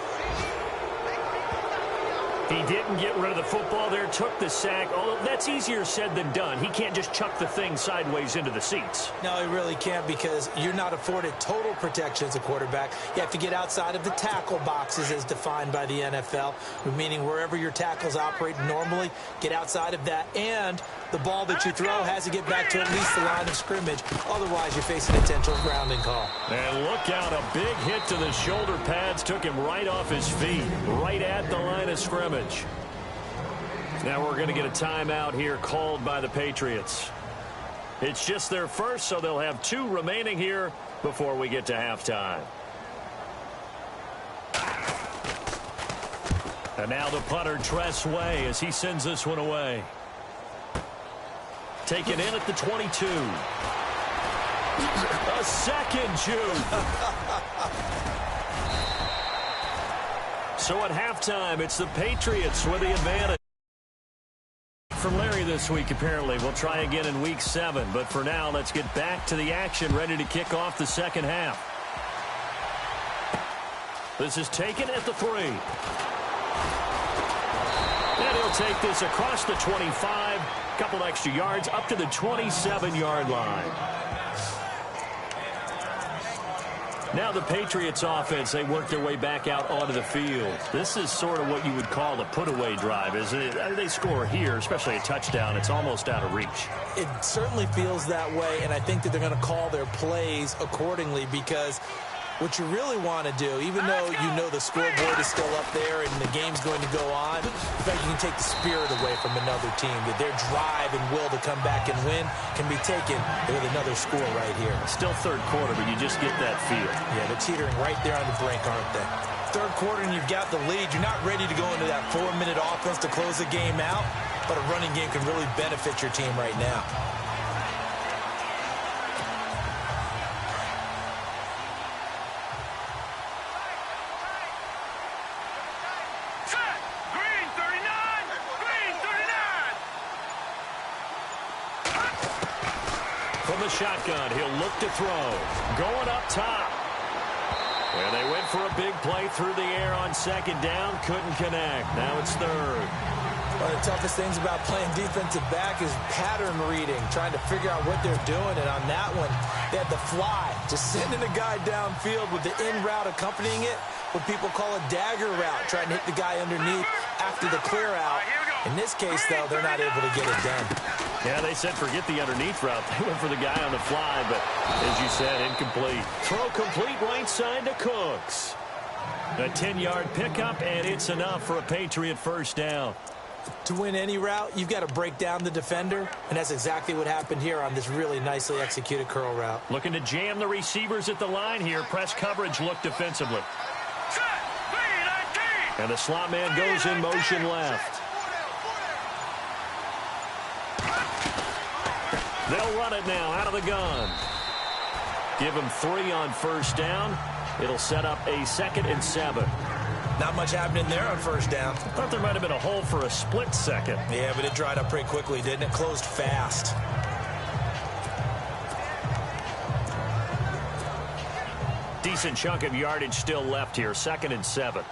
He didn't get rid of the football there, took the sack. Although that's easier said than done. He can't just chuck the thing sideways into the seats. No, he really can't, because you're not afforded total protection as a quarterback. You have to get outside of the tackle boxes as defined by the NFL, meaning wherever your tackles operate normally, get outside of that. And the ball that you throw has to get back to at least the line of scrimmage. Otherwise, you're facing a potential grounding call. And look out, a big hit to the shoulder pads took him right off his feet, right at the line of scrimmage. Now we're going to get a timeout here called by the Patriots. It's just their first, so they'll have 2 remaining here before we get to halftime. And now the punter, Tress Way, as he sends this one away. Taken in at the 22. A second juke. So at halftime, it's the Patriots with the advantage. From Larry this week, apparently. We'll try again in Week 7. But for now, let's get back to the action, ready to kick off the second half. This is taken at the 3. And he'll take this across the 25. Couple extra yards up to the 27-yard line. Now the Patriots offense, they work their way back out onto the field. This is sort of what you would call a put-away drive, isn't it? They score here, especially a touchdown. It's almost out of reach. It certainly feels that way, and I think that they're going to call their plays accordingly, because what you really want to do, even though you know the scoreboard is still up there and the game's going to go on, in fact, you can take the spirit away from another team. That their drive and will to come back and win can be taken with another score right here. Still third quarter, but you just get that feel. Yeah, they're teetering right there on the brink, aren't they? Third quarter and you've got the lead. You're not ready to go into that 4-minute offense to close the game out. but a running game can really benefit your team right now. Set. Green 39. Green 39. From the shotgun, he'll look to throw. Going up top. And they went for a big play through the air on second down. Couldn't connect. Now it's third. One of the toughest things about playing defensive back is pattern reading, trying to figure out what they're doing. And on that one, they had the fly, just sending a guy downfield with the in route accompanying it, what people call a dagger route, trying to hit the guy underneath after the clear out. In this case, though, they're not able to get it done. Yeah, they said forget the underneath route. They went for the guy on the fly, but as you said, incomplete. Throw complete right side to Cooks. A 10-yard pickup, and it's enough for a Patriot first down. To win any route, you've got to break down the defender, and that's exactly what happened here on this really nicely executed curl route. Looking to jam the receivers at the line here. Press coverage look defensively. And the slot man goes in motion left. They'll run it now out of the gun. Give him 3 on first down. It'll set up a 2nd and 7. Not much happening there on first down. Thought there might have been a hole for a split second. Yeah, but it dried up pretty quickly, didn't it? Closed fast. Decent chunk of yardage still left here. 2nd and 7.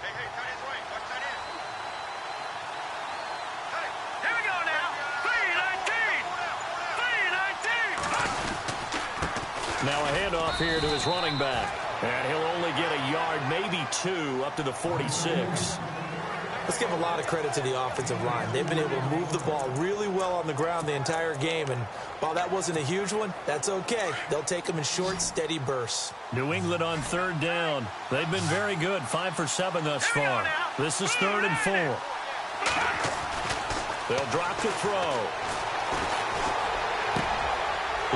Now a handoff here to his running back. And he'll only get a yard, maybe 2, up to the 46. Let's give a lot of credit to the offensive line. They've been able to move the ball really well on the ground the entire game. And while that wasn't a huge one, that's okay. They'll take them in short, steady bursts. New England on 3rd down. They've been very good. 5 for 7 thus far. This is 3rd and 4. They'll drop to throw.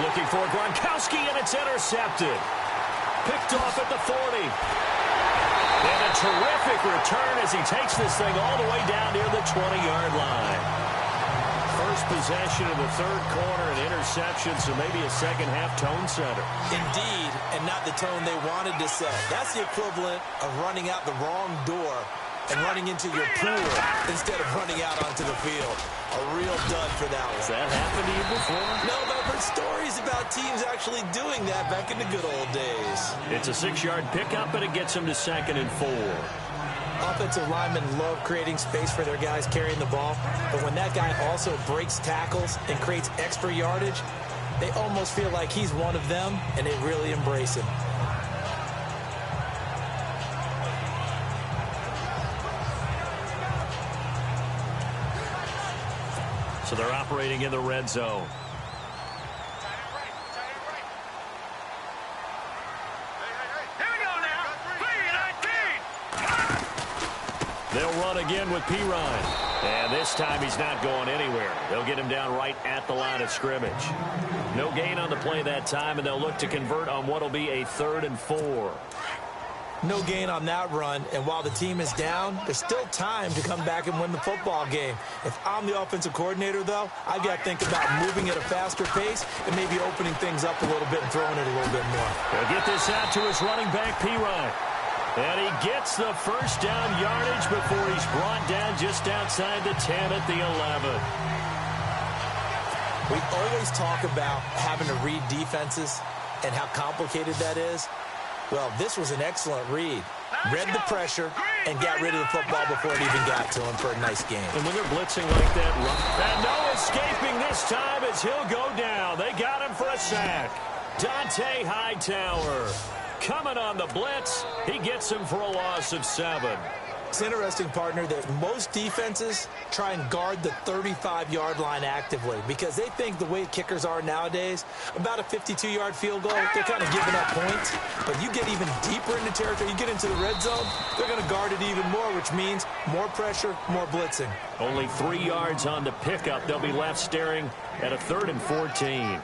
Looking for Gronkowski, and it's intercepted. Picked off at the 40. And a terrific return as he takes this thing all the way down near the 20-yard line. First possession of the 3rd quarter, an interception, so maybe a second-half tone setter. Indeed, and not the tone they wanted to set. That's the equivalent of running out the wrong door and running into your pool instead of running out onto the field. A real dud for that one. Has that happened to you before? No, but I've heard stories about teams actually doing that back in the good old days. It's a 6-yard pickup, and it gets him to 2nd and 4. Offensive linemen love creating space for their guys carrying the ball, but when that guy also breaks tackles and creates extra yardage, they almost feel like he's one of them, and they really embrace him. So they're operating in the red zone. They'll run again with Pirine. And this time he's not going anywhere. They'll get him down right at the line of scrimmage. No gain on the play that time, and they'll look to convert on what will be a 3rd and 4. No gain on that run, and while the team is down, there's still time to come back and win the football game. If I'm the offensive coordinator, though, I've got to think about moving at a faster pace and maybe opening things up a little bit and throwing it a little bit more. They'll get this out to his running back, Pirine. And he gets the first down yardage before he's brought down just outside the 10 at the 11. We always talk about having to read defenses and how complicated that is. Well, this was an excellent read. Read the pressure and got rid of the football before it even got to him for a nice game. And when they're blitzing like that, and no escaping this time as he'll go down. They got him for a sack. Dante Hightower coming on the blitz. He gets him for a loss of 7. It's interesting, partner, that most defenses try and guard the 35-yard line actively because they think the way kickers are nowadays, about a 52-yard field goal, they're kind of giving up points. But you get even deeper into territory, you get into the red zone, they're going to guard it even more, which means more pressure, more blitzing. Only 3 yards on the pickup. They'll be left staring at a 3rd and 14.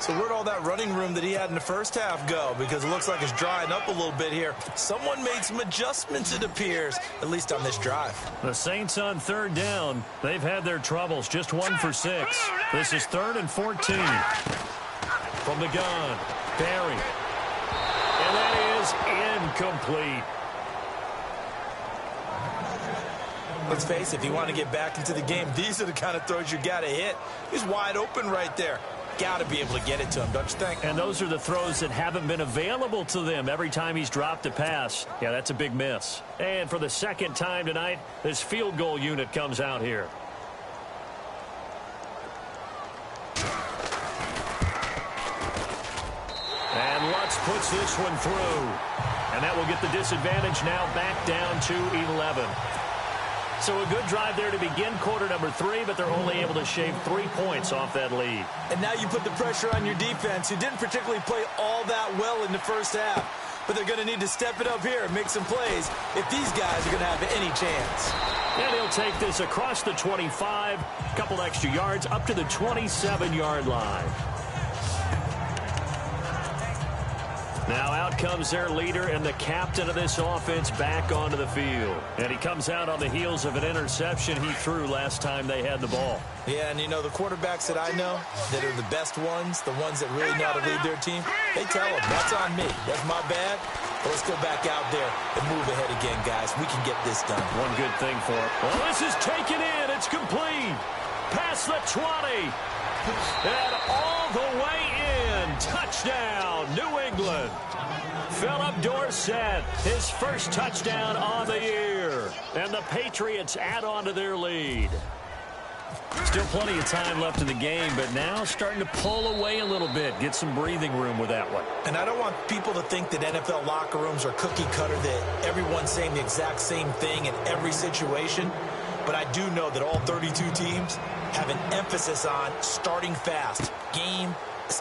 So where'd all that running room that he had in the first half go? Because it looks like it's drying up a little bit here. Someone made some adjustments, it appears, at least on this drive. The Saints on third down. They've had their troubles, just 1 for 6. This is 3rd and 14. From the gun, Barry. And that is incomplete. Let's face it, if you want to get back into the game, these are the kind of throws you got to hit. He's wide open right there. Got to be able to get it to him, don't you think? And those are the throws that haven't been available to them every time he's dropped a pass. Yeah, that's a big miss. And for the second time tonight, this field goal unit comes out here. And Lutz puts this one through. And that will get the disadvantage now back down to 11. So a good drive there to begin quarter number 3, but they're only able to shave 3 points off that lead. And now you put the pressure on your defense, who didn't particularly play all that well in the first half. But they're going to need to step it up here and make some plays if these guys are going to have any chance. And he'll take this across the 25, a couple extra yards, up to the 27-yard line. Now out comes their leader and the captain of this offense back onto the field. And he comes out on the heels of an interception he threw last time they had the ball. Yeah, and you know, the quarterbacks that I know that are the best ones, the ones that really know how to lead their team, they tell them, that's on me. That's my bad. But let's go back out there and move ahead again, guys. We can get this done. One good thing for it. Well, this is taken in. It's complete. Past the 20. And all the way in. Touchdown, New England. Philip Dorsett, his first touchdown on the year. And the Patriots add on to their lead. Still plenty of time left in the game, but now starting to pull away a little bit. Get some breathing room with that one. And I don't want people to think that NFL locker rooms are cookie cutter, that everyone's saying the exact same thing in every situation. But I do know that all 32 teams have an emphasis on starting fast. Game,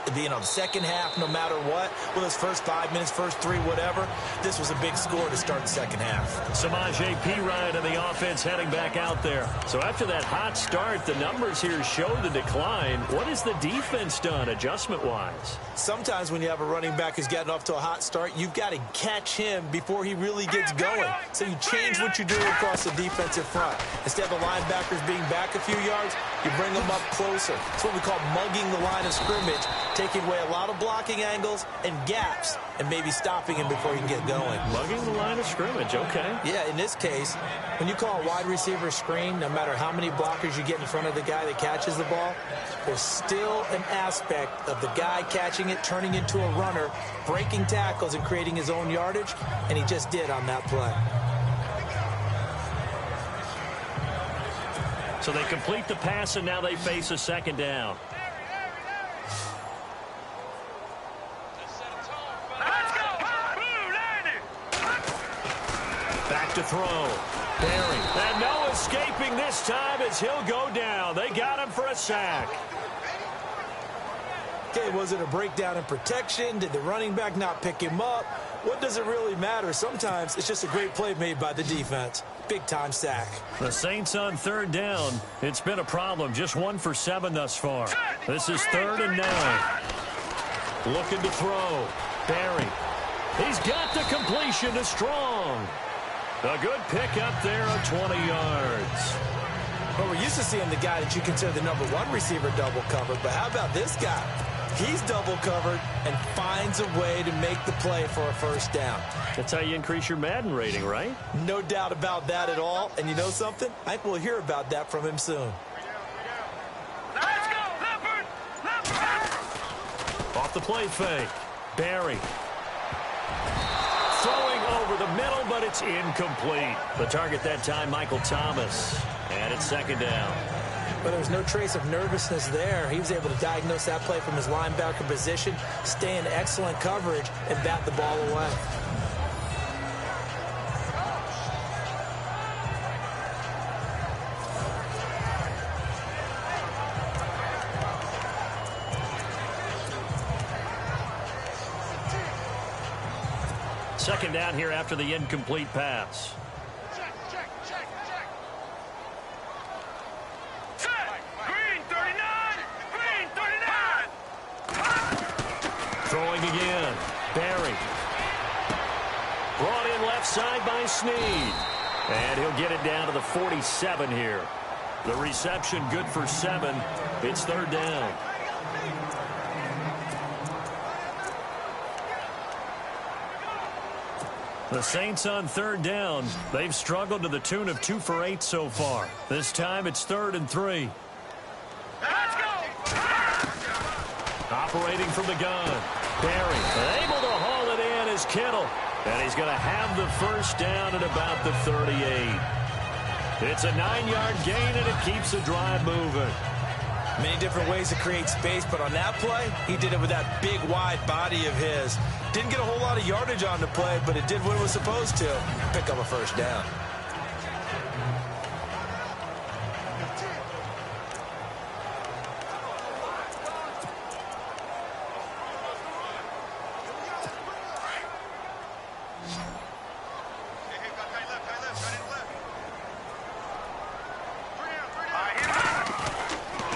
the second half, no matter what. Well, his first 5 minutes, first 3, whatever. This was a big score to start the second half. Samaje Perine and the offense heading back out there. So after that hot start, the numbers here show the decline. What has the defense done adjustment-wise? Sometimes when you have a running back who's gotten off to a hot start, you've got to catch him before he really gets going. So you change what you do across the defensive front. Instead of the linebackers being back a few yards, you bring them up closer. It's what we call mugging the line of scrimmage, taking away a lot of blocking angles and gaps and maybe stopping him before he can get going. Mugging the line of scrimmage, okay. Yeah, in this case, when you call a wide receiver screen, no matter how many blockers you get in front of the guy that catches the ball, there's still an aspect of the guy catching it, turning into a runner, breaking tackles and creating his own yardage, and he just did on that play. So they complete the pass, and now they face a second down. Back to throw. Barry. And no escaping this time as he'll go down. They got him for a sack. Okay, was it a breakdown in protection? Did the running back not pick him up? What does it really matter? Sometimes it's just a great play made by the defense. Big-time sack. The Saints on third down. It's been a problem. Just 1 for 7 thus far. This is 3rd and 9. Looking to throw. Barry. He's got the completion to Strong. A good pick up there of 20 yards. Well, we're used to seeing the guy that you consider the #1 receiver double covered, but how about this guy? He's double covered and finds a way to make the play for a first down. That's how you increase your Madden rating, right? No doubt about that at all. And you know something? I think we'll hear about that from him soon. Let's go, Leopard! Leopard! Off the play fake. Barry. Throwing over the middle, but it's incomplete. The target that time, Michael Thomas. And it's second down. But there was no trace of nervousness there. He was able to diagnose that play from his linebacker position, stay in excellent coverage, and bat the ball away. Second down here after the incomplete pass. Green 39! Green 39! Throwing again. Barry. Brought in left side by Snead. And he'll get it down to the 47 here. The reception good for 7. It's third down. The Saints on third down. They've struggled to the tune of 2 for 8 so far. This time it's 3rd and 3. Let's go! Operating from the gun. Barry able to haul it in as Kittle. And he's going to have the first down at about the 38. It's a 9-yard gain, and it keeps the drive moving. Many different ways to create space, but on that play, he did it with that big, wide body of his. Didn't get a whole lot of yardage on the play, but it did what it was supposed to. Pick up a first down.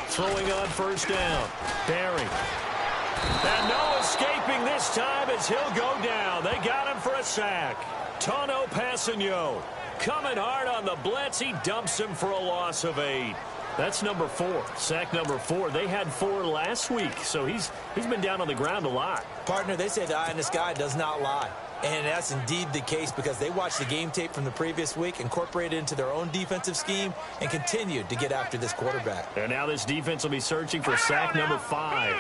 Throwing on first down. Barry. And no escaping this time as he'll go down. They got him for a sack. Tono Passigno coming hard on the blitz. He dumps him for a loss of 8. That's number 4. Sack number 4. They had 4 last week, so he's been down on the ground a lot. Partner, they say the eye in the sky does not lie. And that's indeed the case because they watched the game tape from the previous week, incorporated it into their own defensive scheme, and continued to get after this quarterback. And now this defense will be searching for sack number 5.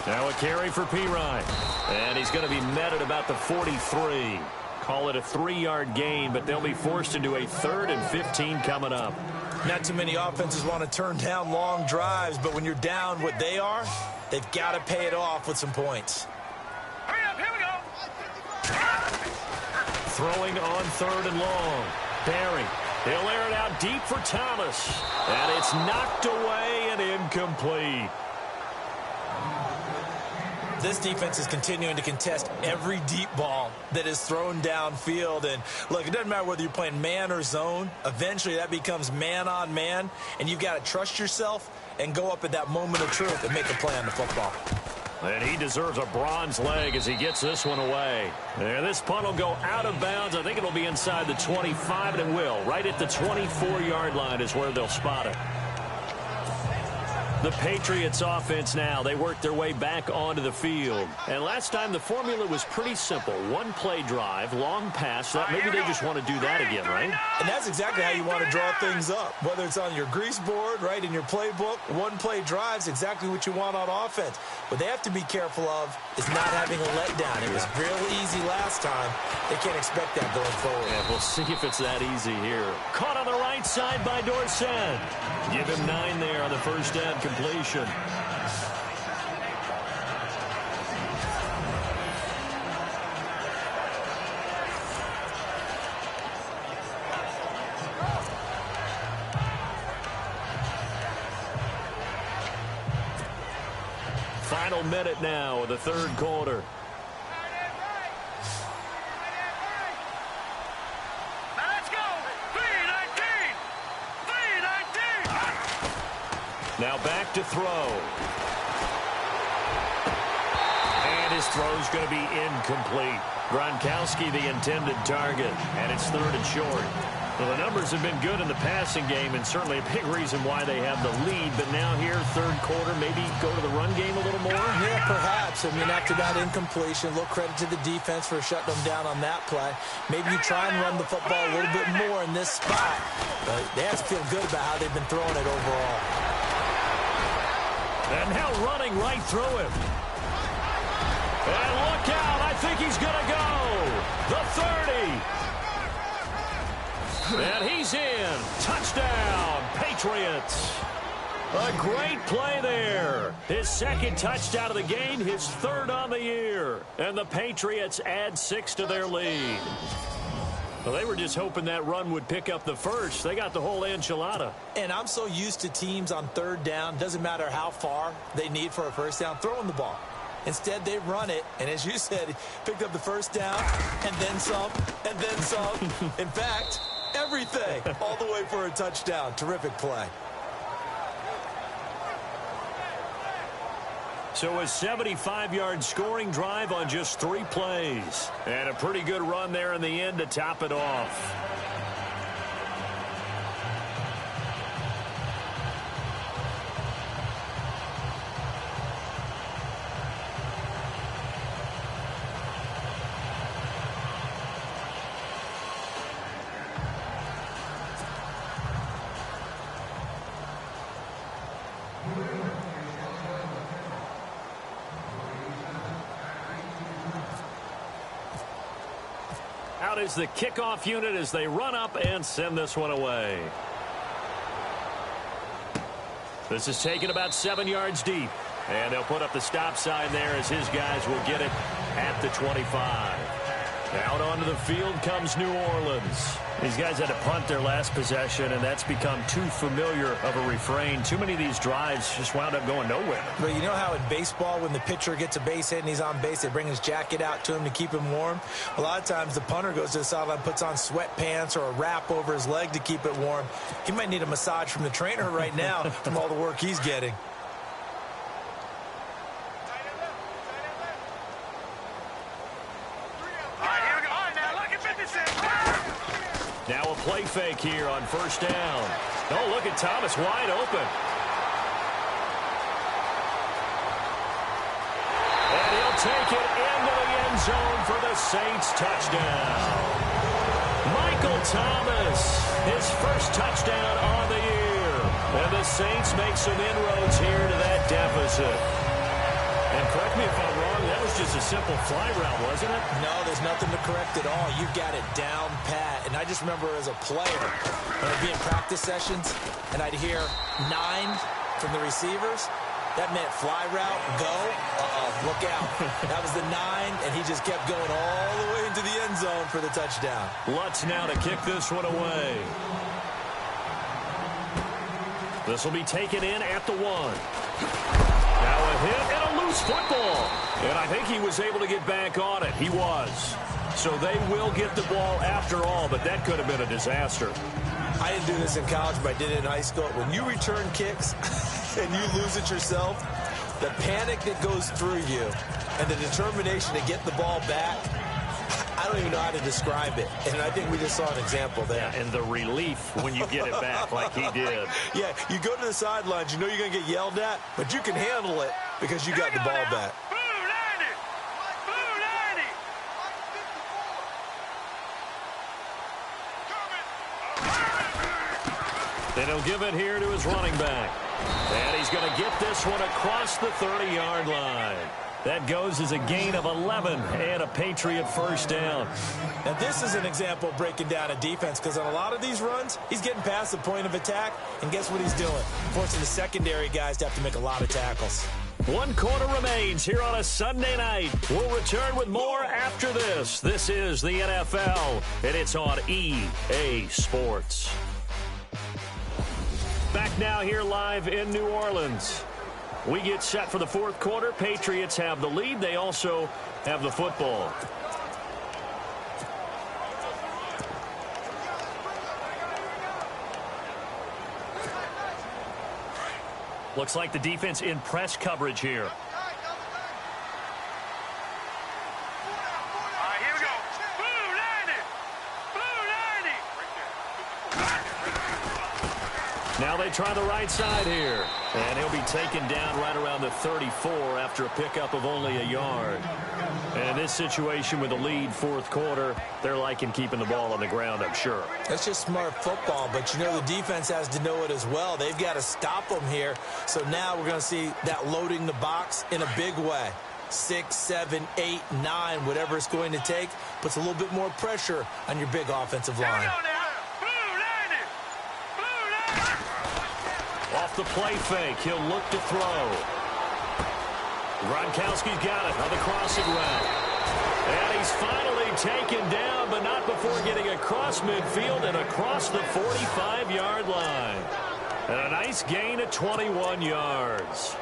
Now a carry for Pirine. And he's going to be met at about the 43. Call it a 3-yard gain, but they'll be forced into a 3rd and 15 coming up. Not too many offenses want to turn down long drives, but when you're down what they are, they've got to pay it off with some points. Hurry up, here we go! Throwing on 3rd and long. Barry. He'll air it out deep for Thomas. And it's knocked away and incomplete. This defense is continuing to contest every deep ball that is thrown downfield. And, look, it doesn't matter whether you're playing man or zone. Eventually, that becomes man-on-man, and you've got to trust yourself and go up at that moment of truth and make a play on the football. And he deserves a bronze leg as he gets this one away. And this punt will go out of bounds. I think it'll be inside the 25, and it will. Right at the 24-yard line is where they'll spot it. The Patriots offense now, they work their way back onto the field. And last time the formula was pretty simple. 1-play drive, long pass. Maybe they just want to do that again, right? And that's exactly how you want to draw things up. Whether it's on your grease board, right, in your playbook, 1-play drive's exactly what you want on offense. What they have to be careful of is not having a letdown. It was real easy last time. They can't expect that going forward. Yeah, we'll see if it's that easy here. Caught on the right side by Dorsett. Give him 9 there on the first down completion. Final minute now of the 3rd quarter. Now back to throw. And his throw's going to be incomplete. Gronkowski the intended target, and it's 3rd and short. Well, the numbers have been good in the passing game, and certainly a big reason why they have the lead. But now here, 3rd quarter, maybe go to the run game a little more? Yeah, perhaps. I mean, after that incompletion, a little credit to the defense for shutting them down on that play. Maybe you try and run the football a little bit more in this spot. But they have to feel good about how they've been throwing it overall. And now running right through him. And look out, I think he's going to go. The 30. And he's in. Touchdown, Patriots. A great play there. His 2nd touchdown of the game, his 3rd on the year. And the Patriots add 6 to their lead. Well, they were just hoping that run would pick up the first. They got the whole enchilada. And I'm so used to teams on 3rd down, doesn't matter how far they need for a first down, throwing the ball. Instead, they run it, and as you said, picked up the first down, and then some, and then some. In fact, everything, all the way for a touchdown. Terrific play. So a 75-yard scoring drive on just 3 plays. And a pretty good run there in the end to top it off. Out is the kickoff unit as they run up and send this one away. This is taken about 7 yards deep. And they'll put up the stop sign there as his guys will get it at the 25. Out onto the field comes New Orleans. These guys had to punt their last possession, and that's become too familiar of a refrain. Too many of these drives just wound up going nowhere. But you know how in baseball, when the pitcher gets a base hit and he's on base, they bring his jacket out to him to keep him warm? A lot of times the punter goes to the sideline, puts on sweatpants or a wrap over his leg to keep it warm. He might need a massage from the trainer right now from all the work he's getting. Now a play fake here on first down. Oh, look at Thomas wide open. And he'll take it into the end zone for the Saints touchdown. Michael Thomas, his first touchdown on the year. And the Saints make some inroads here to that deficit. And correct me if I'm wrong, that was just a simple fly route, wasn't it? No, there's nothing to correct at all. You got it down pat. And I just remember as a player, when I'd be in practice sessions, and I'd hear 9 from the receivers, that meant fly route, go, look out. That was the 9, and he just kept going all the way into the end zone for the touchdown. Lutz now to kick this one away. This will be taken in at the 1. Now a hit and a loose football. And I think he was able to get back on it. He was. So they will get the ball after all, but that could have been a disaster. I didn't do this in college, but I did it in high school. When you return kicks and you lose it yourself, the panic that goes through you and the determination to get the ball back, I don't even know how to describe it. And I think we just saw an example there. Yeah, and the relief when you get it back like he did. Yeah, you go to the sidelines, you know you're going to get yelled at, but you can handle it because you got the ball back. Then he'll give it here to his running back. And he's going to get this one across the 30-yard line. That goes as a gain of 11 and a Patriot first down. And this is an example of breaking down a defense, because on a lot of these runs, he's getting past the point of attack, and guess what he's doing? Forcing the secondary guys to have to make a lot of tackles. 1 quarter remains here on a Sunday night. We'll return with more after this. This is the NFL, and it's on EA Sports. Back now here live in New Orleans. We get set for the 4th quarter. Patriots have the lead. They also have the football. Looks like the defense in press coverage here. Now they try the right side here. And he'll be taken down right around the 34 after a pickup of only a yard. And in this situation with the lead 4th quarter, they're liking keeping the ball on the ground, I'm sure. That's just smart football, but you know the defense has to know it as well. They've got to stop them here. So now we're going to see that loading the box in a big way. 6, 7, 8, 9, whatever it's going to take, puts a little bit more pressure on your big offensive line. Off the play fake, he'll look to throw. Gronkowski's got it on the crossing route. And he's finally taken down, but not before getting across midfield and across the 45-yard line. And a nice gain of 21 yards.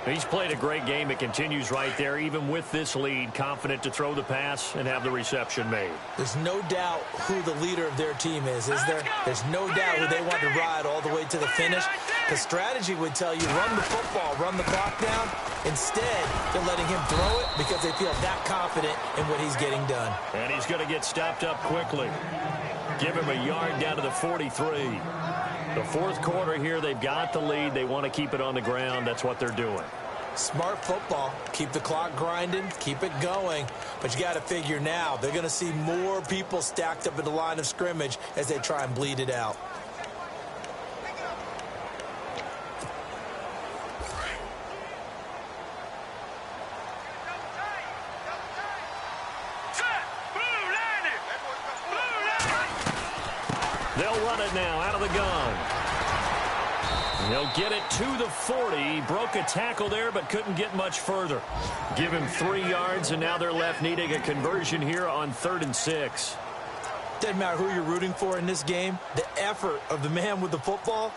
He's played a great game. It continues right there, even with this lead, confident to throw the pass and have the reception made. There's no doubt who the leader of their team is there? There's no doubt who they want to ride all the way to the finish. The strategy would tell you run the football, run the clock down. Instead, they're letting him throw it because they feel that confident in what he's getting done. And he's going to get stopped up quickly. Give him a yard down to the 43. The fourth quarter here, they've got the lead. They want to keep it on the ground. That's what they're doing. Smart football. Keep the clock grinding. Keep it going. But you got to figure now, they're going to see more people stacked up at the line of scrimmage as they try and bleed it out. They'll run it now out of the gun. He'll get it to the 40. Broke a tackle there, but couldn't get much further. Give him 3 yards, and now they're left needing a conversion here on 3rd and 6. Doesn't matter who you're rooting for in this game. The effort of the man with the football,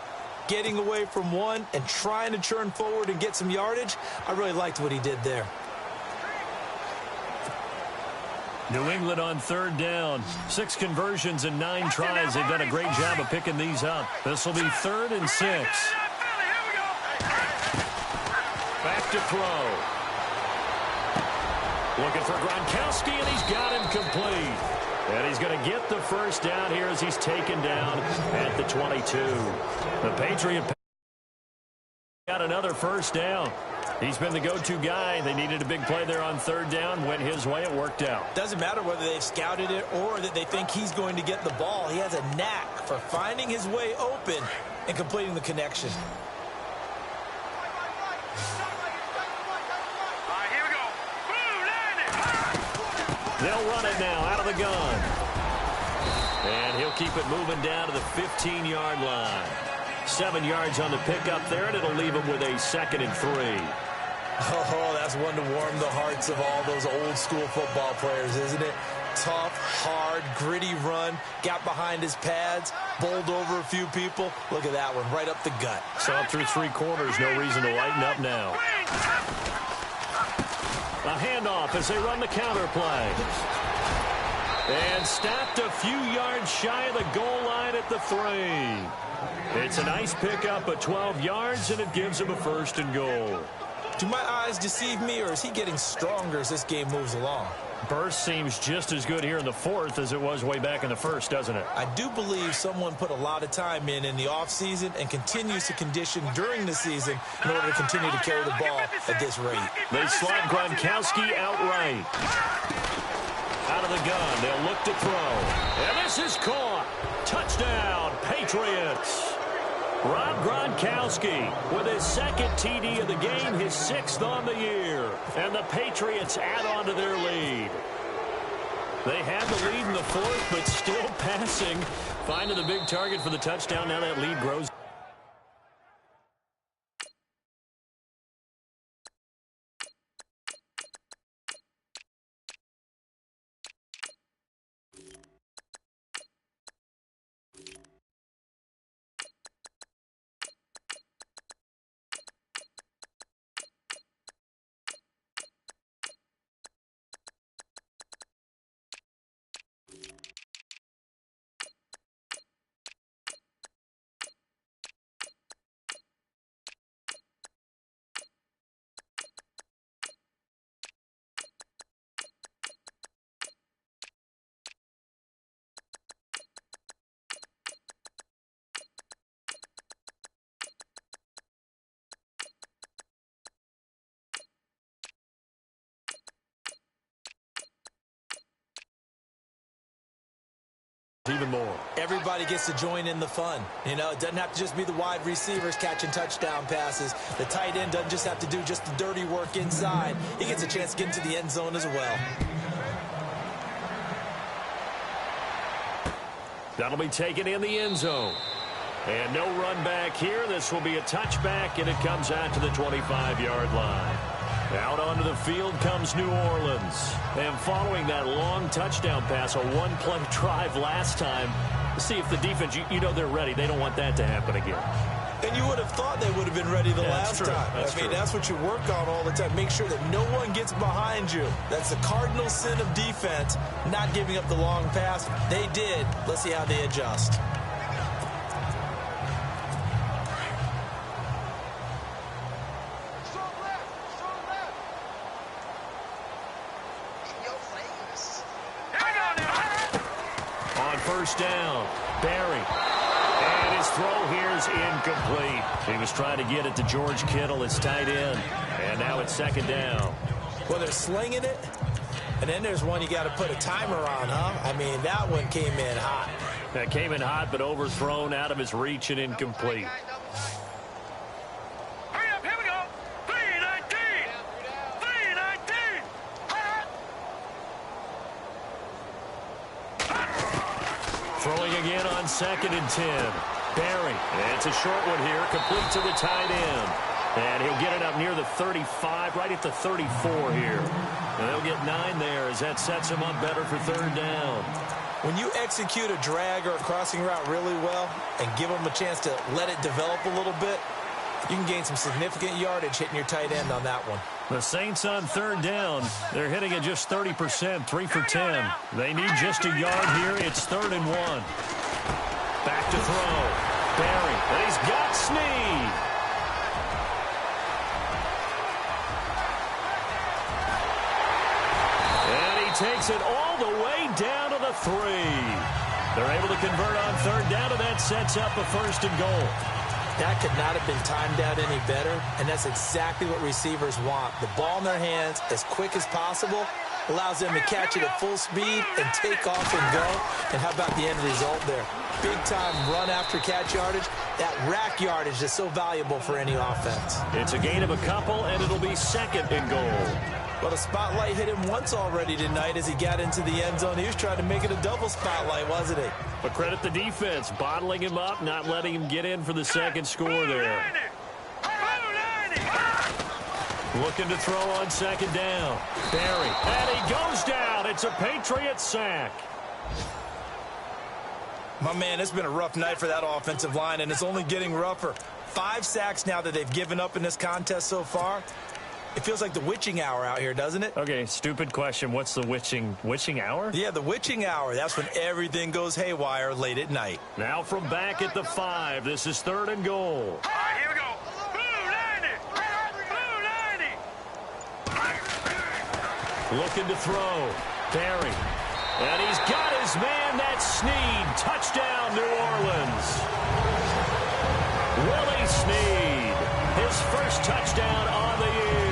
getting away from one and trying to churn forward and get some yardage, I really liked what he did there. New England on 3rd down. 6 conversions and 9 tries. They've done a great job of picking these up. This will be 3rd and 6. Back to throw. Looking for Gronkowski, and he's got him complete. And he's going to get the first down here as he's taken down at the 22. The Patriots got another first down. He's been the go-to guy. They needed a big play there on 3rd down. Went his way. It worked out. Doesn't matter whether they've scouted it or that they think he's going to get the ball. He has a knack for finding his way open and completing the connection. Here we go. They'll run it now out of the gun. And he'll keep it moving down to the 15-yard line. 7 yards on the pickup there, and it'll leave him with a 2nd and 3. Oh, that's one to warm the hearts of all those old-school football players, isn't it? Tough, hard, gritty run, got behind his pads, bowled over a few people. Look at that one, right up the gut. Saw it through 3 quarters, no reason to lighten up now. A handoff as they run the counter play. And stopped a few yards shy of the goal line at the 3. It's a nice pickup of 12 yards, and it gives him a 1st and goal. Do my eyes deceive me, or is he getting stronger as this game moves along? Burst seems just as good here in the 4th as it was way back in the 1st, doesn't it? I do believe someone put a lot of time in the offseason and continues to condition during the season in order to continue to carry the ball at this rate. They slide Gronkowski outright. Out of the gun, they'll look to throw. And this is caught. Touchdown, Patriots. Rob Gronkowski with his 2nd TD of the game, his 6th on the year. And the Patriots add on to their lead. They had the lead in the 4th, but still passing. Finding the big target for the touchdown. Now that lead grows. Even more. Everybody gets to join in the fun. You know, it doesn't have to just be the wide receivers catching touchdown passes. The tight end doesn't just have to do just the dirty work inside. He gets a chance to get into the end zone as well. That'll be taken in the end zone. And no run back here. This will be a touchback, and it comes out to the 25-yard line. Out onto the field comes New Orleans. And following that long touchdown pass, a one-play drive last time, see if the defense, you know they're ready. They don't want that to happen again. And you would have thought they would have been ready the last time. I mean, that's what you work on all the time. Make sure that no one gets behind you. That's the cardinal sin of defense, not giving up the long pass. They did. Let's see how they adjust. On first down, Barry. And his throw here is incomplete. He was trying to get it to George Kittle, his tight end. And now it's second down. Well, they're slinging it. And then there's one you got to put a timer on, huh? I mean, that one came in hot. That came in hot, but overthrown, out of his reach and incomplete. Hurry up, here we go. 3-19. 3-19. Throwing again on 2nd and 10. Barry. And it's a short one here, complete to the tight end. And he'll get it up near the 35, right at the 34 here. And they'll get 9 there as that sets him up better for third down. When you execute a drag or a crossing route really well and give them a chance to let it develop a little bit, you can gain some significant yardage hitting your tight end on that one. The Saints on third down. They're hitting it just 30%, 3 for 10. They need just a yard here. It's 3rd and 1. Back to throw. Barry. And he's got Snead. And he takes it all the way down to the 3. They're able to convert on third down, and that sets up a 1st and goal. That could not have been timed out any better, and that's exactly what receivers want. The ball in their hands as quick as possible allows them to catch it at full speed and take off and go. And how about the end result there? Big-time run after catch yardage. That rack yardage is so valuable for any offense. It's a gain of a couple, and it'll be 2nd and goal. Well, the spotlight hit him once already tonight as he got into the end zone. He was trying to make it a double spotlight, wasn't he? But credit the defense, bottling him up, not letting him get in for the second score there. Looking to throw on 2nd down. Barry. And he goes down. It's a Patriots sack. My man, it's been a rough night for that offensive line, and it's only getting rougher. 5 sacks now that they've given up in this contest so far. It feels like the witching hour out here, doesn't it? Okay, stupid question. What's the witching hour? Yeah, the witching hour. That's when everything goes haywire late at night. Now from back at the 5. This is 3rd and goal. All right, here we go. Blue 90. Looking to throw. Barry. And he's got his man. That's Snead. Touchdown, New Orleans. Willie Snead. His first touchdown on the year.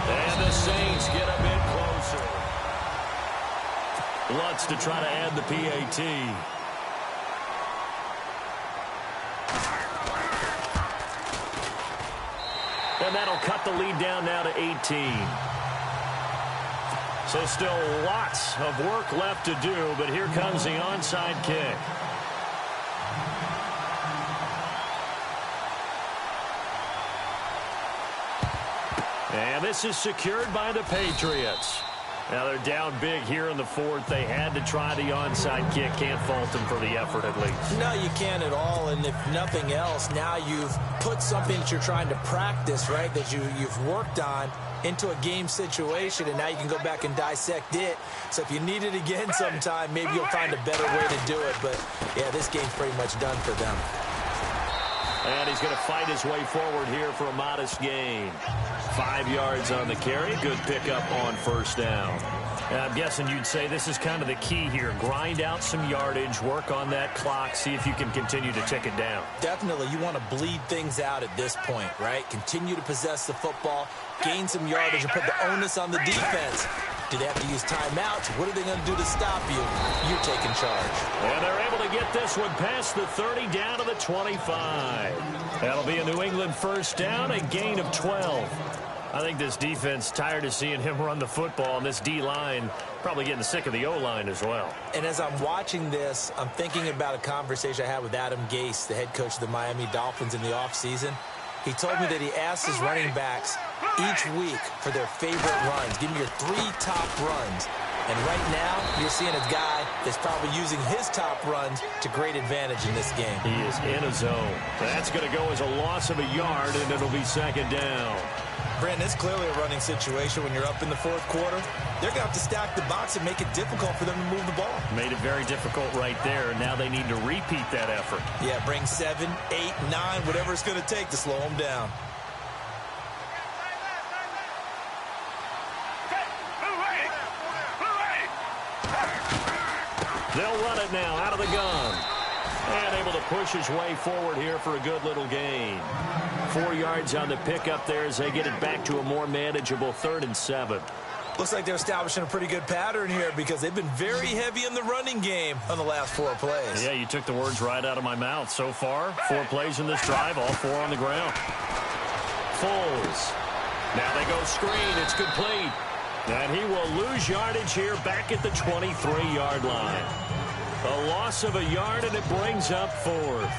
And the Saints get a bit closer. Lutz to try to add the PAT. And that'll cut the lead down now to 18. So still lots of work left to do, but here comes the onside kick. And this is secured by the Patriots. Now they're down big here in the 4th. They had to try the onside kick. Can't fault them for the effort at least. No, you can't at all. And if nothing else, now you've put something that you're trying to practice, right, that you've worked on into a game situation, and now you can go back and dissect it. So if you need it again sometime, maybe you'll find a better way to do it. But, yeah, this game's pretty much done for them. And he's going to fight his way forward here for a modest gain. 5 yards on the carry. Good pickup on first down. And I'm guessing you'd say this is kind of the key here. Grind out some yardage, work on that clock, see if you can continue to tick it down. Definitely. You want to bleed things out at this point, right? Continue to possess the football, gain some yardage, and put the onus on the defense. Do they have to use timeouts? What are they going to do to stop you? You're taking charge. And they're able to get this one past the 30 down to the 25. That'll be a New England first down, a gain of 12. I think this defense tired of seeing him run the football, and this D-line probably getting sick of the O-line as well. And as I'm watching this, I'm thinking about a conversation I had with Adam Gase, the head coach of the Miami Dolphins in the offseason. He told me that he asked his running backs each week for their favorite runs. Give me your 3 top runs. And right now, you're seeing a guy that's probably using his top runs to great advantage in this game. He is in a zone. That's going to go as a loss of a yard, and it'll be second down. Brandon, it's clearly a running situation when you're up in the fourth quarter. They're going to have to stack the box and make it difficult for them to move the ball. Made it very difficult right there, and now they need to repeat that effort. Yeah, bring 7, 8, 9, whatever it's going to take to slow them down. They'll run it now out of the gun. And able to push his way forward here for a good little gain. 4 yards on the pickup there as they get it back to a more manageable 3rd and 7. Looks like they're establishing a pretty good pattern here because they've been very heavy in the running game on the last 4 plays. Yeah, you took the words right out of my mouth. So far, 4 plays in this drive, all 4 on the ground. Foles. Now they go screen. It's complete. And he will lose yardage here back at the 23-yard line. A loss of a yard, and it brings up 4th.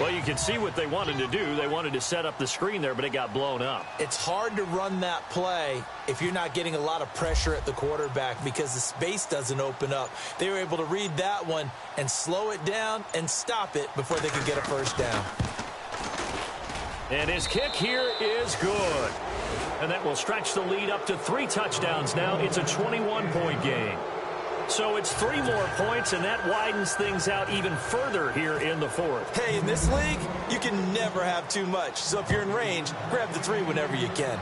Well, you can see what they wanted to do. They wanted to set up the screen there, but it got blown up. It's hard to run that play if you're not getting a lot of pressure at the quarterback because the space doesn't open up. They were able to read that one and slow it down and stop it before they could get a first down. And his kick here is good. And that will stretch the lead up to 3 touchdowns now. It's a 21-point game. So it's 3 more points, and that widens things out even further here in the 4th. Hey, in this league, you can never have too much. So if you're in range, grab the 3 whenever you can.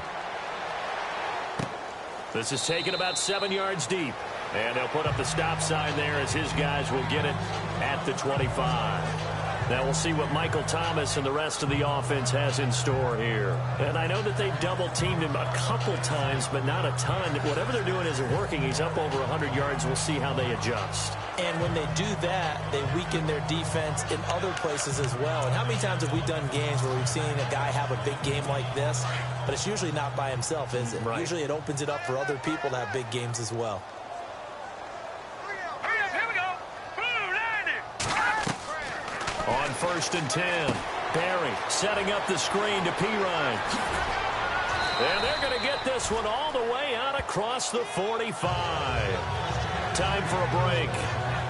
This is taken about 7 yards deep. And they'll put up the stop sign there as his guys will get it at the 25. Now we'll see what Michael Thomas and the rest of the offense has in store here. And I know that they've double-teamed him a couple times, but not a ton. Whatever they're doing isn't working. He's up over 100 yards. We'll see how they adjust. And when they do that, they weaken their defense in other places as well. And how many times have we done games where we've seen a guy have a big game like this, but it's usually not by himself, is it? Right. Usually it opens it up for other people to have big games as well. On 1st and 10, Barry setting up the screen to Pirine. And they're going to get this one all the way out across the 45. Time for a break.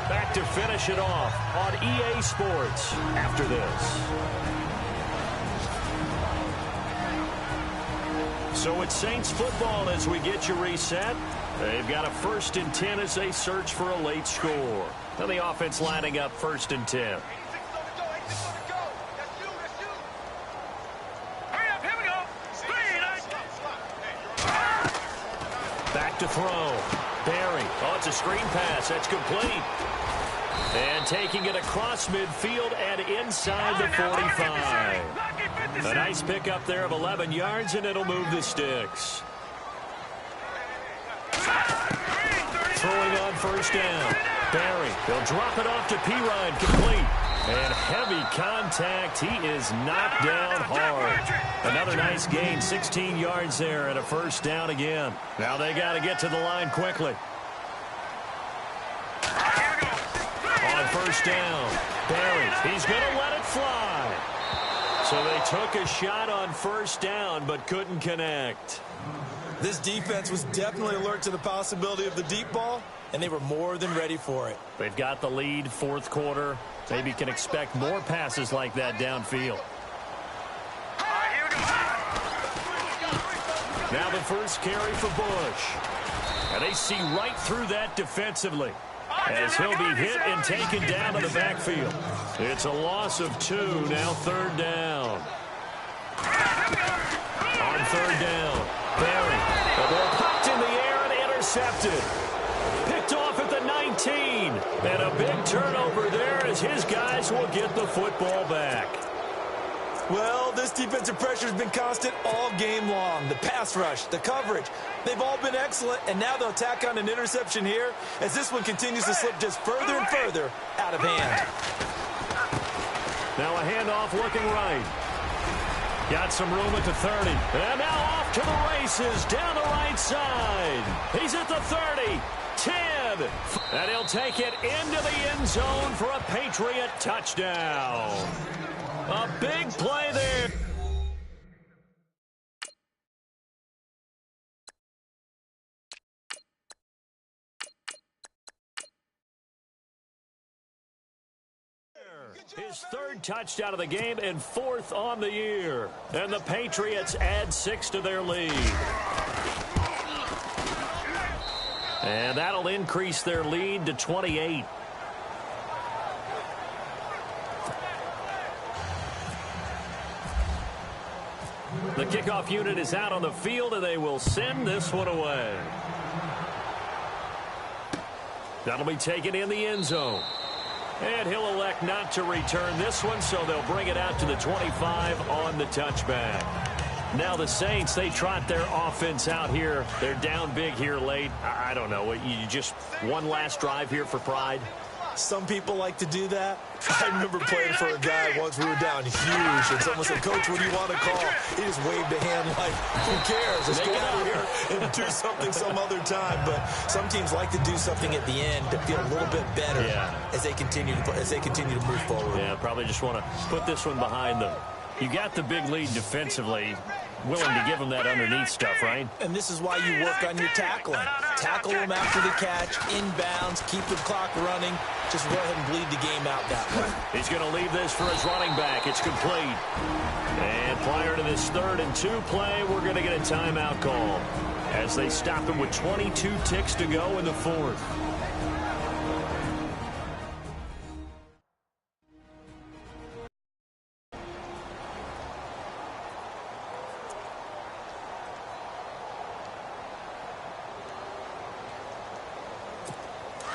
Back to finish it off on EA Sports after this. So it's Saints football as we get you reset. They've got a 1st and 10 as they search for a late score. And the offense lining up 1st and 10. Back to throw. Barry. Oh, it's a screen pass. That's complete. And taking it across midfield and inside the 45. A nice pickup there of 11 yards, and it'll move the sticks. Throwing on 1st down. Barry. They'll drop it off to Pirine. Complete. And heavy contact. He is knocked down hard. Another nice gain. 16 yards there and a 1st down again. Now they got to get to the line quickly. On 1st down. Barry. He's going to let it fly. So they took a shot on 1st down but couldn't connect. This defense was definitely alert to the possibility of the deep ball, and they were more than ready for it. They've got the lead, 4th quarter. Maybe can expect more passes like that downfield. Now the first carry for Bush. And they see right through that defensively as he'll be hit and taken down in the backfield. It's a loss of 2, now 3rd down. On 3rd down, Barry. The ball popped in the air and intercepted. Picked off at the 19. And a big turnover there as his guys will get the football back. Well, this defensive pressure has been constant all game long. The pass rush, the coverage, they've all been excellent, and now they'll tack on an interception here as this one continues to slip just further and further out of hand. Now a handoff looking right. Got some room at the 30. And now off to the races down the right side. He's at the 30. 10. And he'll take it into the end zone for a Patriot touchdown. A big play there. his third touchdown of the game and fourth on the year. And the Patriots add 6 to their lead. And that'll increase their lead to 28. The kickoff unit is out on the field, and they will send this one away. That'll be taken in the end zone. And he'll elect not to return this one, so they'll bring it out to the 25 on the touchback. Now the Saints, they trot their offense out here. They're down big here late. I don't know. You just one last drive here for pride? Some people like to do that. I remember playing for a guy once. We were down huge, and someone said, "Coach, what do you want to call?" He just waved a hand like, who cares? Let's get out of here and do something some other time. But some teams like to do something at the end to feel a little bit better as they continue to move forward. Yeah, probably just want to put this one behind them. You got the big lead defensively. Willing to give them that underneath stuff, right? And this is why you work on your tackling. Tackle them after the catch, inbounds, keep the clock running. Just go ahead and bleed the game out that way. He's going to leave this for his running back. It's complete. And prior to this 3rd and 2 play, we're going to get a timeout call as they stop him with 22 ticks to go in the 4th.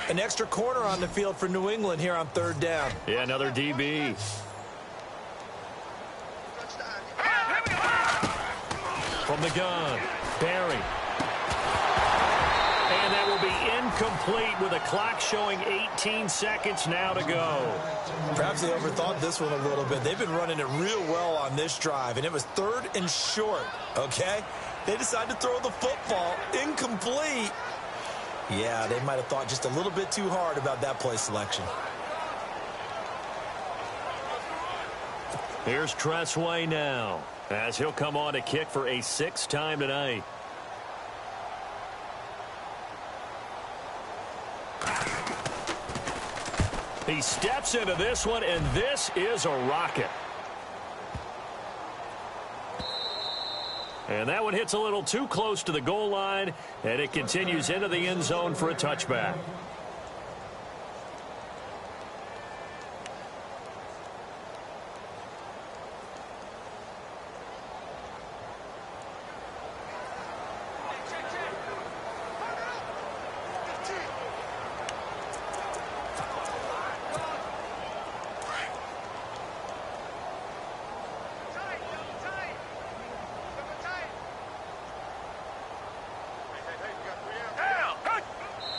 An extra corner on the field for New England here on 3rd down. Yeah, another DB. From the gun, Barry. And that will be incomplete with a clock showing 18 seconds now to go. Perhaps they overthought this one a little bit. They've been running it real well on this drive, and it was 3rd and short, okay? They decided to throw the football incomplete. Yeah, they might have thought just a little bit too hard about that play selection. Here's Tressway now, as he'll come on to kick for a 6th time tonight. He steps into this one, and this is a rocket. And that one hits a little too close to the goal line, and it continues into the end zone for a touchback.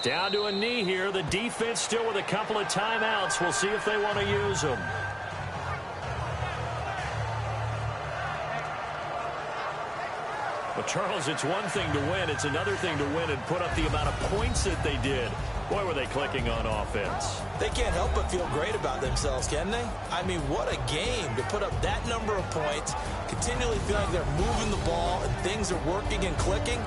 Down to a knee here. The defense still with a couple of timeouts. We'll see if they want to use them. Well, Charles, it's one thing to win. It's another thing to win and put up the amount of points that they did. Boy, were they clicking on offense. They can't help but feel great about themselves, can they? I mean, what a game to put up that number of points, continually feeling like they're moving the ball and things are working and clicking.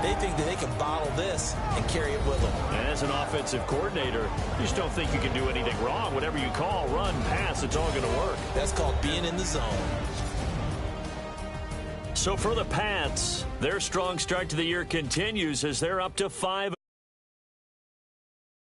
They think that they can bottle this and carry it with them. And as an offensive coordinator, you just don't think you can do anything wrong. Whatever you call, run, pass, it's all going to work. That's called being in the zone. So for the Pats, their strong start to the year continues as they're up to 5.